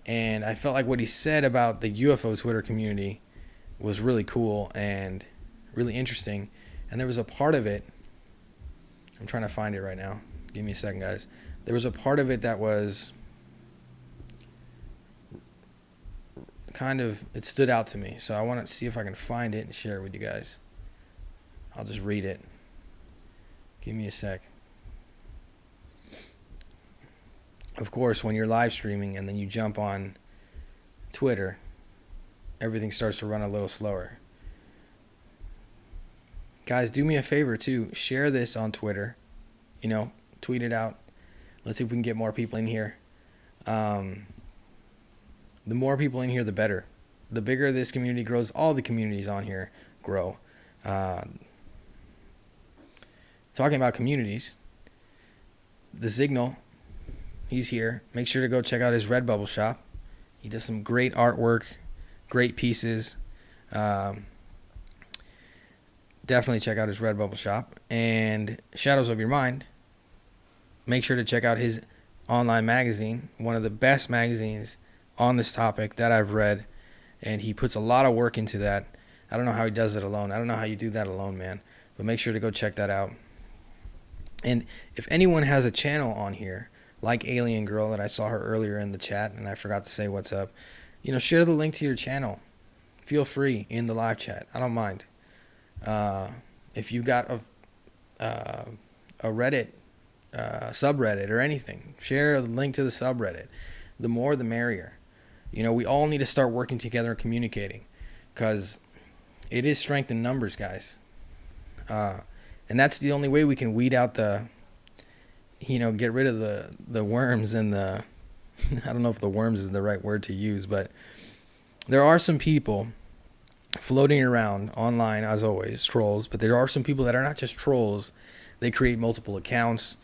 And I felt like what he said about the UFO Twitter community was really cool and really interesting. And there was a part of it, I'm trying to find it right now. Give me a second, guys. There was a part of it that was it stood out to me. So I want to see if I can find it and share it with you guys. I'll just read it. Give me a sec. Of course, when you're live streaming and then you jump on Twitter, everything starts to run a little slower. Guys, do me a favor too. Share this on Twitter. Tweet it out. Let's see if we can get more people in here. The more people in here, the better. The bigger this community grows, all the communities on here grow. Talking about communities, the Signal, he's here. Make sure to go check out his Redbubble shop. He does some great artwork, great pieces. Definitely check out his Redbubble shop. And Shadows of Your Mind, make sure to check out his online magazine, one of the best magazines on this topic that I've read. And he puts a lot of work into that. I don't know how he does it alone. I don't know how you do that alone, man. But make sure to go check that out. And if anyone has a channel on here, like Alien Girl that I saw her earlier in the chat, and I forgot to say what's up, share the link to your channel. Feel free in the live chat. I don't mind. If you've got a Reddit subreddit or anything, share a link to the subreddit. The more the merrier. We all need to start working together and communicating, because it is strength in numbers, guys. And that's the only way we can weed out get rid of the worms and I don't know if the worms is the right word to use, but there are some people floating around online, as always, trolls, but there are some people that are not just trolls. They create multiple accounts.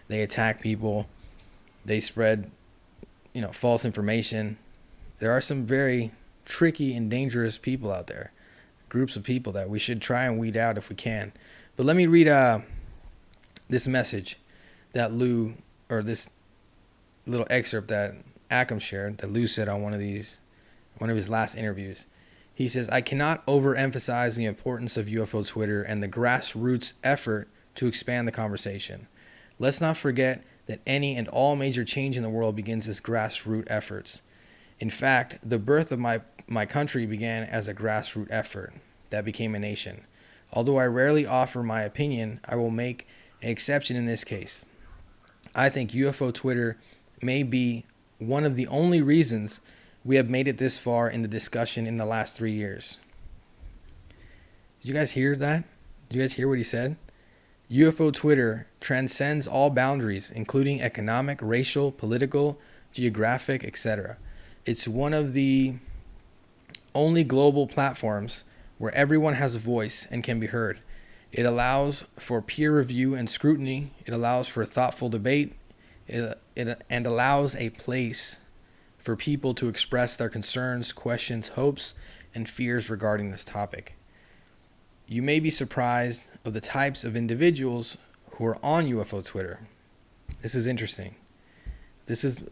They attack people. They spread, false information. There are some very tricky and dangerous people out there, groups of people that we should try and weed out if we can. But let me read this message that this little excerpt that Akam shared, that Lou said on one of his last interviews. He says, I cannot overemphasize the importance of UFO Twitter and the grassroots effort to expand the conversation. Let's not forget that any and all major change in the world begins as grassroots efforts. In fact, the birth of my country began as a grassroots effort that became a nation. Although I rarely offer my opinion, I will make an exception in this case. I think UFO Twitter may be one of the only reasons we have made it this far in the discussion in the last 3 years. Did you guys hear that? Did you guys hear what he said? UFO Twitter transcends all boundaries, including economic, racial, political, geographic, etc. It's one of the only global platforms where everyone has a voice and can be heard. It allows for peer review and scrutiny. It allows for thoughtful debate. And allows a place for people to express their concerns, questions, hopes, and fears regarding this topic. You may be surprised of the types of individuals who are on UFO Twitter. This is interesting.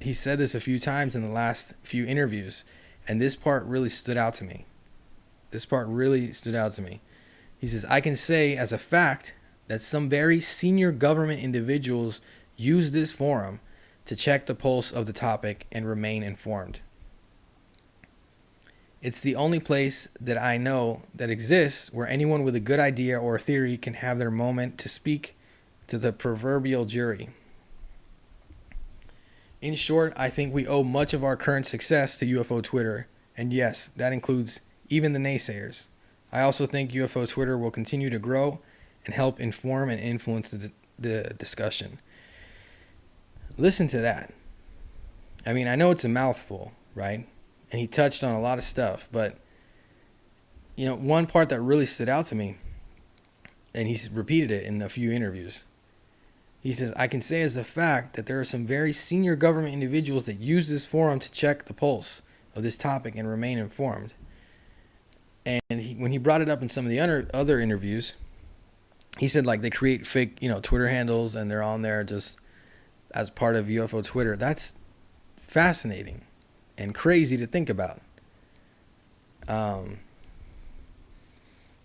He said this a few times in the last few interviews, and this part really stood out to me. He says, I can say as a fact that some very senior government individuals use this forum to check the pulse of the topic and remain informed. It's the only place that I know that exists where anyone with a good idea or a theory can have their moment to speak to the proverbial jury. In short, I think we owe much of our current success to UFO Twitter, and yes, that includes even the naysayers. I also think UFO Twitter will continue to grow and help inform and influence the discussion. Listen to that. I mean, I know it's a mouthful, right? And he touched on a lot of stuff, but one part that really stood out to me, and he's repeated it in a few interviews. He says, I can say as a fact that there are some very senior government individuals that use this forum to check the pulse of this topic and remain informed. And when he brought it up in some of the other interviews, he said like they create fake, Twitter handles and they're on there just as part of UFO Twitter. That's fascinating and crazy to think about. I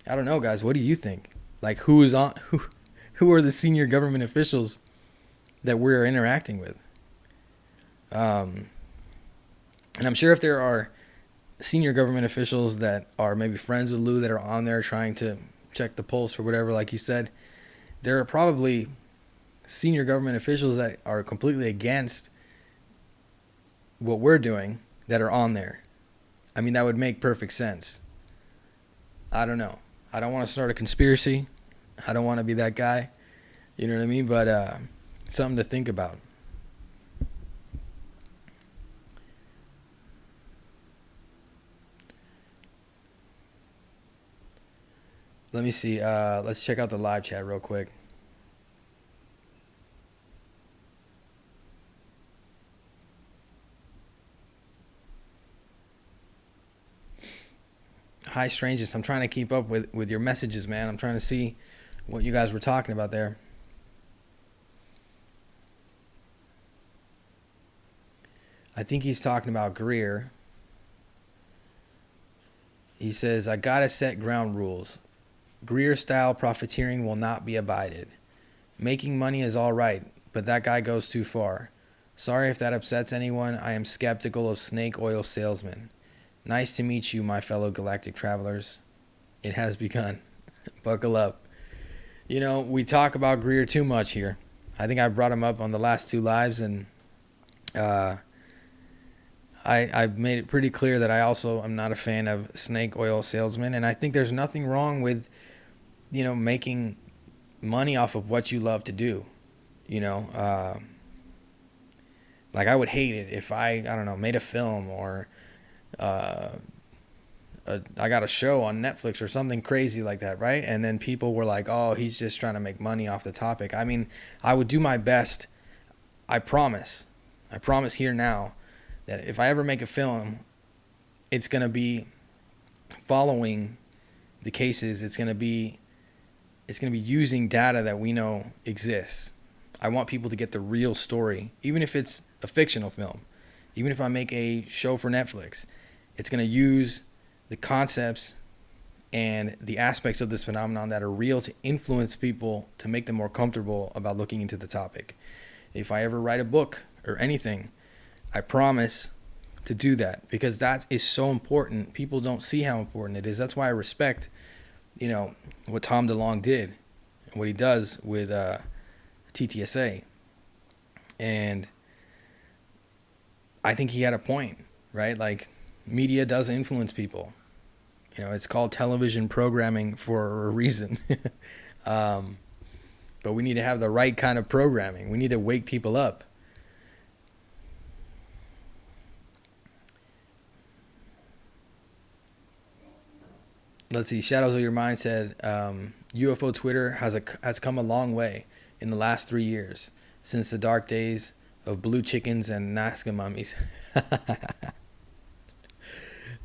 don't know, guys. What do you think? Like, who are the senior government officials that we're interacting with? And I'm sure if there are senior government officials that are maybe friends with Lou that are on there trying to check the pulse or whatever, like he said, there are probably senior government officials that are completely against what we're doing that are on there. I mean, that would make perfect sense. I don't know. I don't want to start a conspiracy. I don't want to be that guy. You know what I mean? But something to think about. Let me see. Let's check out the live chat real quick. Hi, strangers. I'm trying to keep up with your messages, man. I'm trying to see what you guys were talking about there. I think he's talking about Greer. He says, I gotta set ground rules. Greer-style profiteering will not be abided. Making money is all right, but that guy goes too far. Sorry if that upsets anyone. I am skeptical of snake oil salesmen. Nice to meet you, my fellow galactic travelers. It has begun. Buckle up. We talk about Greer too much here. I think I brought him up on the last two lives, and I've made it pretty clear that I also am not a fan of snake oil salesmen, and I think there's nothing wrong with, making money off of what you love to do. Like I would hate it if I don't know, made a film or I got a show on Netflix or something crazy like that, right? And then people were like, oh, he's just trying to make money off the topic. I mean, I would do my best. I promise here now that if I ever make a film, it's going to be following the cases. It's going to be using data that we know exists. I want people to get the real story, even if it's a fictional film. Even if I make a show for Netflix, it's going to use the concepts and the aspects of this phenomenon that are real to influence people, to make them more comfortable about looking into the topic. If I ever write a book or anything, I promise to do that, because that is so important. People don't see how important it is. That's why I respect, what Tom DeLonge did and what he does with TTSA. And I think he had a point, right? Like, media does influence people. It's called television programming for a reason. But we need to have the right kind of programming. We need to wake people up. Let's see. Shadows of Your Mind said, UFO Twitter has come a long way in the last 3 years, since the dark days of blue chickens and Nazca mummies.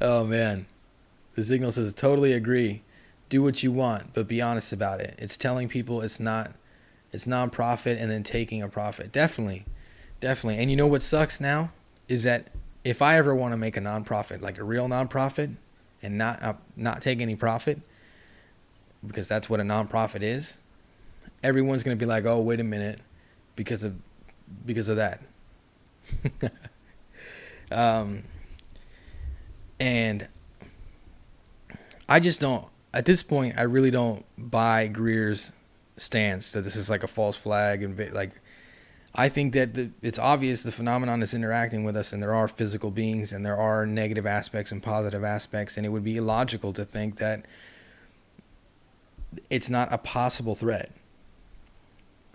Oh, man. The Signal says, totally agree. Do what you want, but be honest about it. It's telling people it's nonprofit and then taking a profit. Definitely. And you know what sucks now is that if I ever want to make a nonprofit, like a real nonprofit, and not take any profit, because that's what a nonprofit is, everyone's going to be like, oh, wait a minute, because of that. And I just don't, at this point, I really don't buy Greer's stance that this is like a false flag. And like, I think that it's obvious the phenomenon is interacting with us, and there are physical beings, and there are negative aspects and positive aspects, and it would be illogical to think that it's not a possible threat,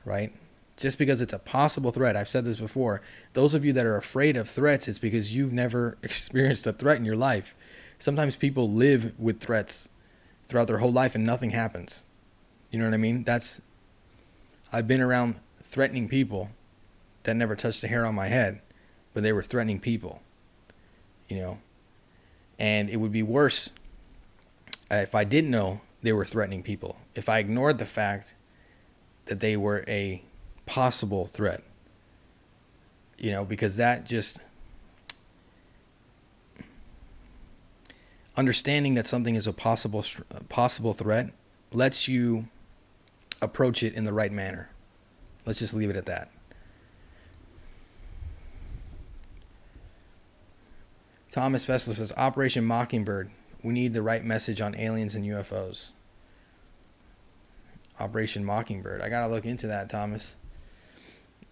right? Just because it's a possible threat, I've said this before, those of you that are afraid of threats, it's because you've never experienced a threat in your life. Sometimes people live with threats throughout their whole life and nothing happens. You know what I mean? I've been around threatening people that never touched a hair on my head, but they were threatening people, and it would be worse if I didn't know they were threatening people, if I ignored the fact that they were a possible threat, because that just, understanding that something is a possible threat lets you approach it in the right manner. Let's just leave it at that. Thomas Fessler says, Operation Mockingbird. We need the right message on aliens and UFOs. Operation Mockingbird. I got to look into that, Thomas.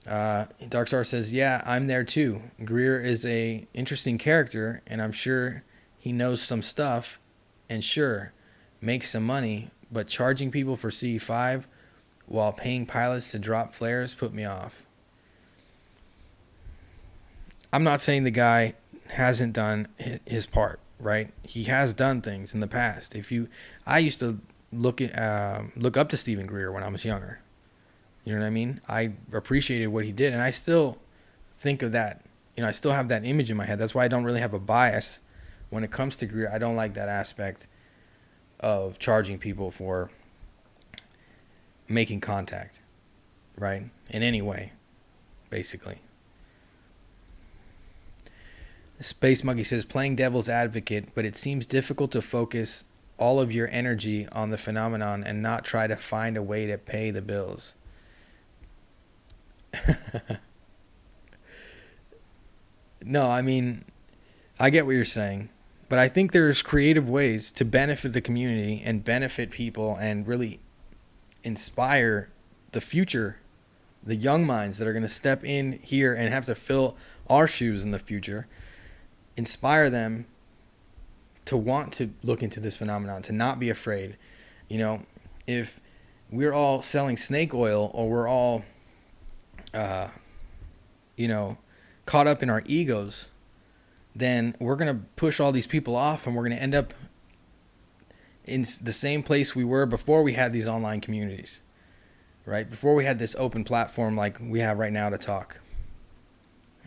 Darkstar says, yeah, I'm there too. Greer is a interesting character, and I'm sure he knows some stuff, and sure, makes some money, but charging people for C5 while paying pilots to drop flares put me off. I'm not saying the guy hasn't done his part, right? He has done things in the past. I used to look up to Stephen Greer when I was younger. You know what I mean? I appreciated what he did, and I still think of that. I still have that image in my head. That's why I don't really have a bias when it comes to Greer. I don't like that aspect of charging people for making contact, right? In any way, basically. Space Monkey says, playing devil's advocate, but it seems difficult to focus all of your energy on the phenomenon and not try to find a way to pay the bills. No, I mean, I get what you're saying, but I think there's creative ways to benefit the community and benefit people and really inspire the future, the young minds that are going to step in here and have to fill our shoes in the future. Inspire them to want to look into this phenomenon, to not be afraid. If we're all selling snake oil, or we're all, caught up in our egos, then we're going to push all these people off, and we're going to end up in the same place we were before we had these online communities, right? Before we had this open platform like we have right now to talk.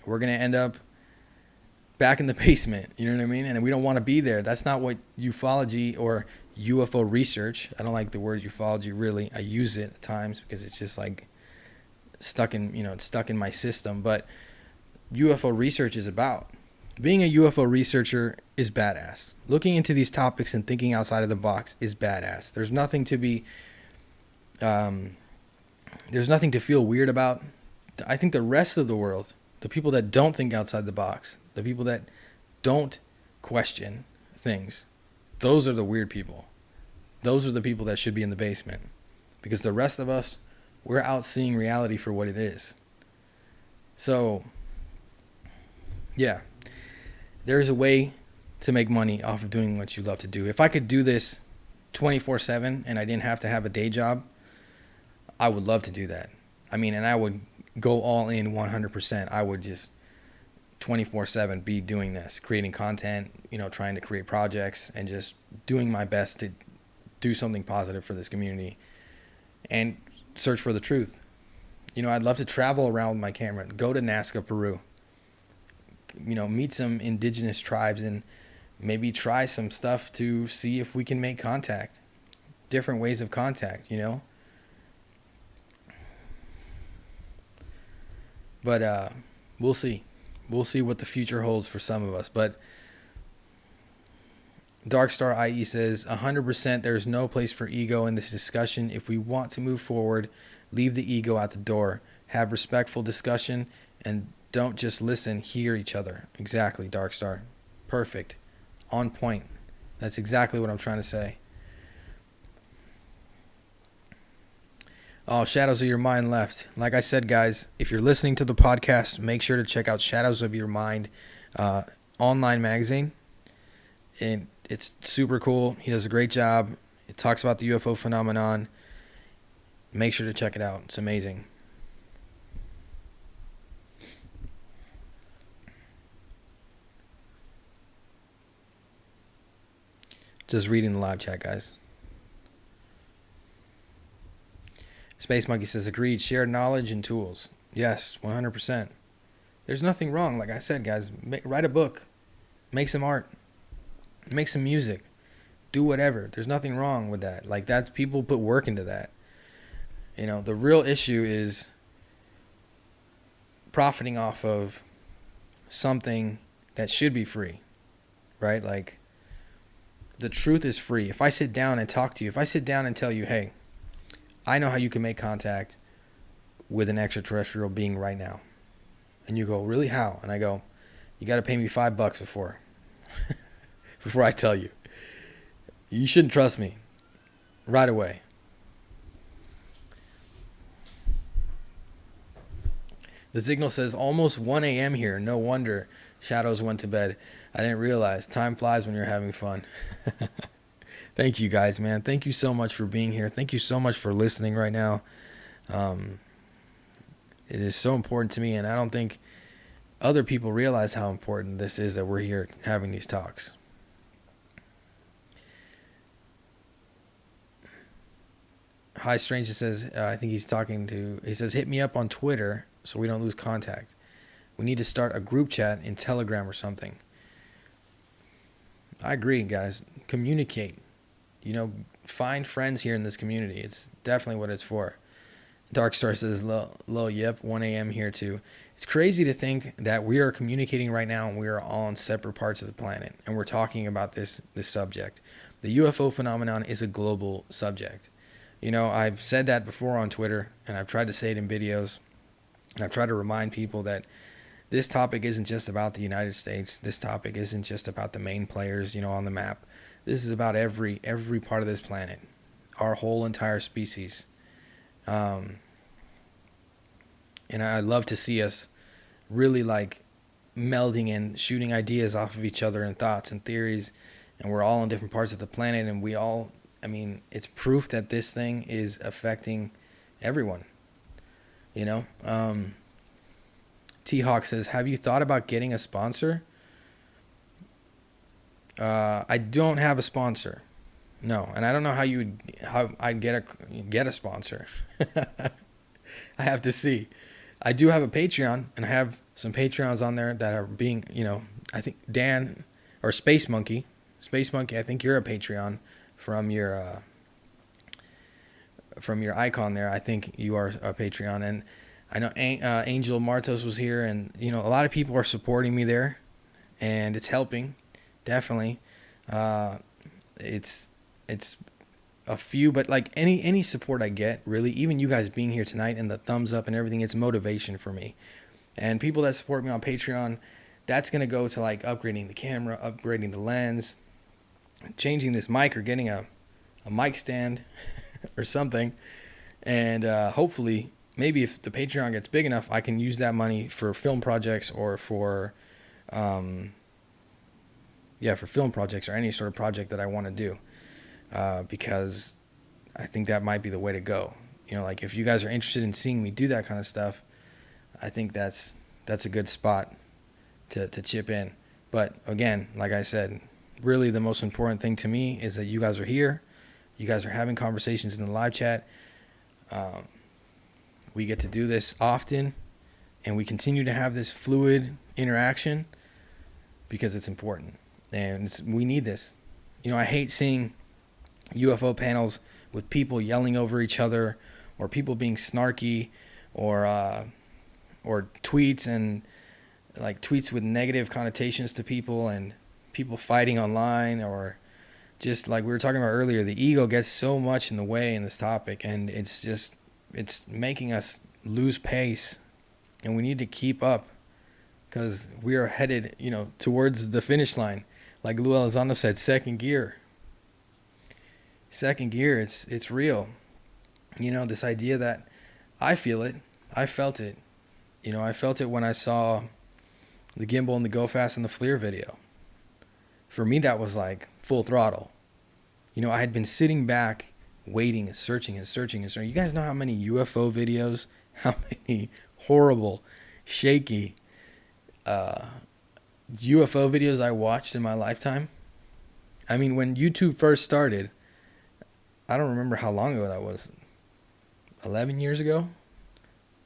We're going to end up back in the basement, you know what I mean? And we don't want to be there. That's not what ufology or UFO research, I don't like the word ufology really. I use it at times because it's just like it's stuck in my system. But UFO research is about. Being a UFO researcher is badass. Looking into these topics and thinking outside of the box is badass. There's nothing to be, there's nothing to feel weird about. I think the rest of the world, the people that don't think outside the box, the people that don't question things, those are the weird people. Those are the people that should be in the basement. Because the rest of us, we're out seeing reality for what it is. So, yeah, there's a way to make money off of doing what you love to do. If I could do this 24/7 and I didn't have to have a day job, I would love to do that. I mean, and I would go all in 100%. I would just 24/7 be doing this, creating content, trying to create projects and just doing my best to do something positive for this community and search for the truth. I'd love to travel around with my camera, go to Nazca, Peru, meet some indigenous tribes and maybe try some stuff to see if we can make contact, different ways of contact, But we'll see. We'll see what the future holds for some of us. But Darkstar IE says, 100% there is no place for ego in this discussion. If we want to move forward, leave the ego at the door. Have respectful discussion and don't just listen, hear each other. Exactly, Darkstar. Perfect. On point. That's exactly what I'm trying to say. Oh, Shadows of Your Mind left. Like I said, guys, if you're listening to the podcast, make sure to check out Shadows of Your Mind online magazine. And it's super cool. He does a great job. It talks about the UFO phenomenon. Make sure to check it out. It's amazing. Just reading the live chat, guys. Space Monkey says, agreed, share knowledge and tools. Yes, 100%. There's nothing wrong. Like I said, guys, write a book. Make some art. Make some music. Do whatever. There's nothing wrong with that. Like, that's, people put work into that. The real issue is profiting off of something that should be free, right? Like, the truth is free. If I sit down and talk to you, if I sit down and tell you, hey, I know how you can make contact with an extraterrestrial being right now. And you go, really, how? And I go, you got to pay me $5 before I tell you. You shouldn't trust me right away. The signal says almost 1 a.m. here. No wonder Shadows went to bed. I didn't realize. Time flies when you're having fun. Thank you, guys, man. Thank you so much for being here. Thank you so much for listening right now. It is so important to me, and I don't think other people realize how important this is that we're here having these talks. Hi, Strange says, I think he's talking to, he says, hit me up on Twitter so we don't lose contact. We need to start a group chat in Telegram or something. I agree, guys. Communicate. Find friends here in this community. It's definitely what it's for. Darkstar says, low, yep, 1 a.m. here too. It's crazy to think that we are communicating right now and we are all on separate parts of the planet. And we're talking about this subject. The UFO phenomenon is a global subject. I've said that before on Twitter, and I've tried to say it in videos. And I've tried to remind people that this topic isn't just about the United States. This topic isn't just about the main players, on the map. This is about every part of this planet, our whole entire species. And I love to see us really like melding and shooting ideas off of each other and thoughts and theories. And we're all in different parts of the planet, and we all, it's proof that this thing is affecting everyone. T-Hawk says, have you thought about getting a sponsor? I don't have a sponsor. No, and I don't know how I'd get a sponsor. I have to see. I do have a Patreon, and I have some Patreons on there that are being, I think Dan or Space Monkey, I think you're a Patreon from your icon there. I think you are a Patreon, and I know Angel Martos was here, and a lot of people are supporting me there, and it's helping, definitely. It's a few, but like any support I get, really, even you guys being here tonight and the thumbs up and everything, it's motivation for me. And people that support me on Patreon, that's gonna go to like upgrading the camera, upgrading the lens, changing this mic, or getting a mic stand or something. And hopefully, maybe if the Patreon gets big enough, I can use that money for film projects, or for for film projects, or any sort of project that I want to do, because I think that might be the way to go. Like if you guys are interested in seeing me do that kind of stuff, I think that's a good spot to chip in. But again, like I said, really the most important thing to me is that you guys are here. You guys are having conversations in the live chat. We get to do this often, and we continue to have this fluid interaction because it's important, and we need this. I hate seeing UFO panels with people yelling over each other, or people being snarky, or tweets, and like tweets with negative connotations to people, and people fighting online, or just like we were talking about earlier, the ego gets so much in the way in this topic, and it's making us lose pace, and we need to keep up, because we are headed, towards the finish line. Like Lou Elizondo said, second gear. Second gear, it's real. This idea that I feel it, I felt it. I felt it when I saw the gimbal and the Go Fast and the FLIR video. For me, that was like full throttle. I had been sitting back, waiting and searching and searching and searching. You guys know how many UFO videos, how many horrible, shaky UFO videos I watched in my lifetime? I mean, when YouTube first started, I don't remember how long ago that was. 11 years ago?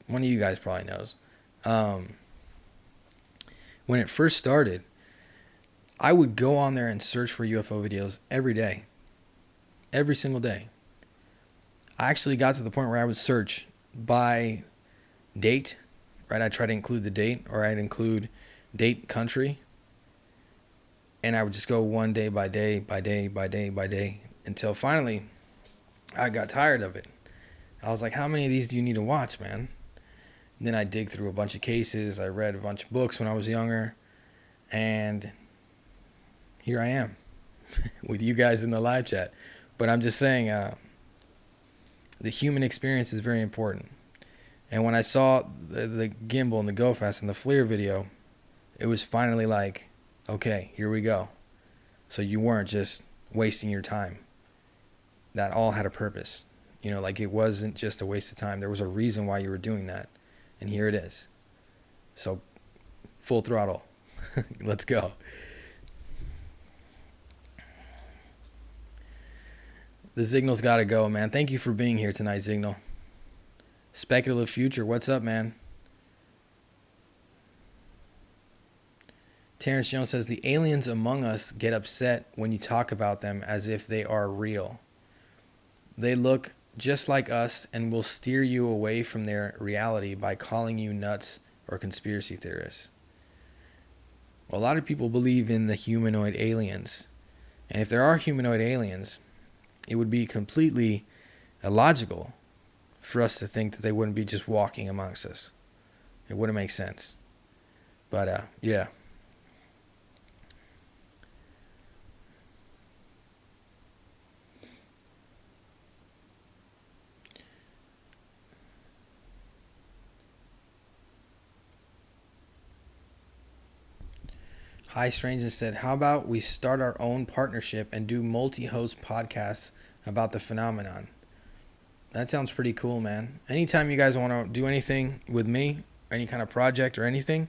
One of you guys probably knows. When it first started, I would go on there and search for UFO videos every day. Every single day. I actually got to the point where I would search by date, right? I'd try to include the date, or I'd include date, country, and I would just go one day by day, by day, by day, by day, until finally I got tired of it. I was like, how many of these do you need to watch, man? And then I dig through a bunch of cases. I read a bunch of books when I was younger, and here I am with you guys in the live chat. But I'm just saying, the human experience is very important. And when I saw the gimbal and the Go Fast and the FLIR video, it was finally like, okay, here we go. So you weren't just wasting your time. That all had a purpose. Like it wasn't just a waste of time. There was a reason why you were doing that. And here it is. So full throttle. Let's go. The Signal's got to go, man. Thank you for being here tonight, Signal. Speculative Future, what's up, man? Terrence Jones says, the aliens among us get upset when you talk about them as if they are real. They look just like us and will steer you away from their reality by calling you nuts or conspiracy theorists. Well, a lot of people believe in the humanoid aliens. And if there are humanoid aliens, it would be completely illogical for us to think that they wouldn't be just walking amongst us. It wouldn't make sense. But, yeah. High Strangeness said, how about we start our own partnership and do multi-host podcasts about the phenomenon? That sounds pretty cool, man. Anytime you guys want to do anything with me, any kind of project or anything,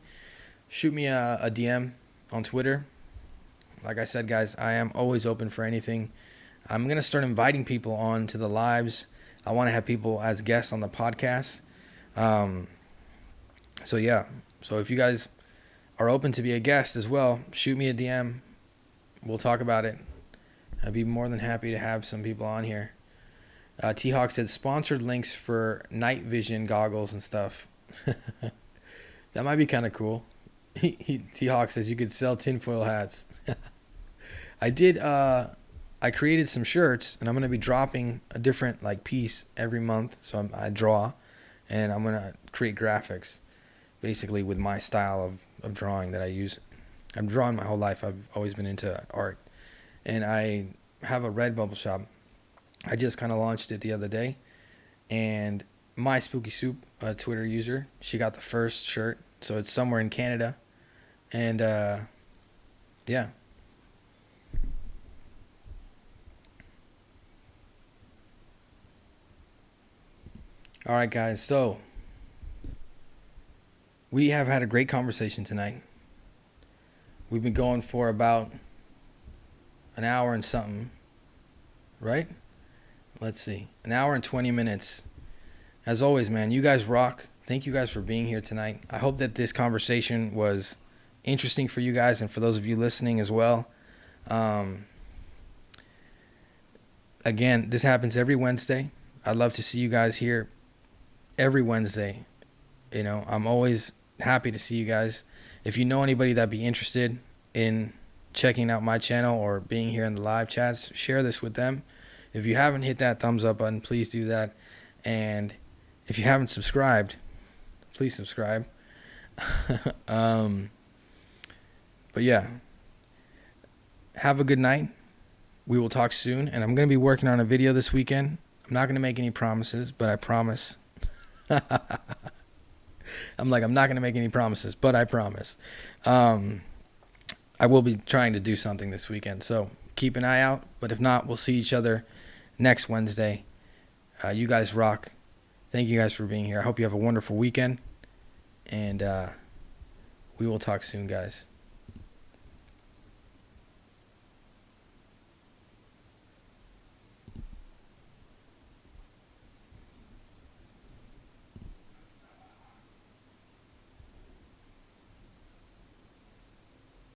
shoot me a DM on Twitter. Like I said, guys, I am always open for anything. I'm going to start inviting people on to the lives. I want to have people as guests on the podcast. So, yeah. So if you guys are open to be a guest as well, shoot me a DM. We'll talk about it. I'd be more than happy to have some people on here. T-Hawk said sponsored links for night vision goggles and stuff. That might be kind of cool. T-Hawk says you could sell tinfoil hats. I did. I created some shirts, and I'm gonna be dropping a different like piece every month. So I draw, and I'm gonna create graphics, basically with my style of drawing that I use. I'm drawing my whole life. I've always been into art, and I have a Redbubble shop. I just kind of launched it the other day, and my Spooky Soup, a Twitter user, she got the first shirt, so it's somewhere in Canada, and yeah. All right, guys. So we have had a great conversation tonight. We've been going for about an hour and something, right? Let's see, an hour and 20 minutes. As always, man, you guys rock. Thank you guys for being here tonight. I hope that this conversation was interesting for you guys and for those of you listening as well. Again, this happens every Wednesday. I'd love to see you guys here every Wednesday. You know, I'm always happy to see you guys. If you know anybody that'd be interested in checking out my channel or being here in the live chats, share this with them. If you haven't hit that thumbs up button, please do that. And if you haven't subscribed, please subscribe. But yeah, have a good night. We will talk soon. And I'm going to be working on a video this weekend. I'm not going to make any promises, but I promise. I'm not going to make any promises, but I promise. I will be trying to do something this weekend. So keep an eye out. But if not, we'll see each other next Wednesday. You guys rock. Thank you guys for being here. I hope you have a wonderful weekend. And we will talk soon, guys.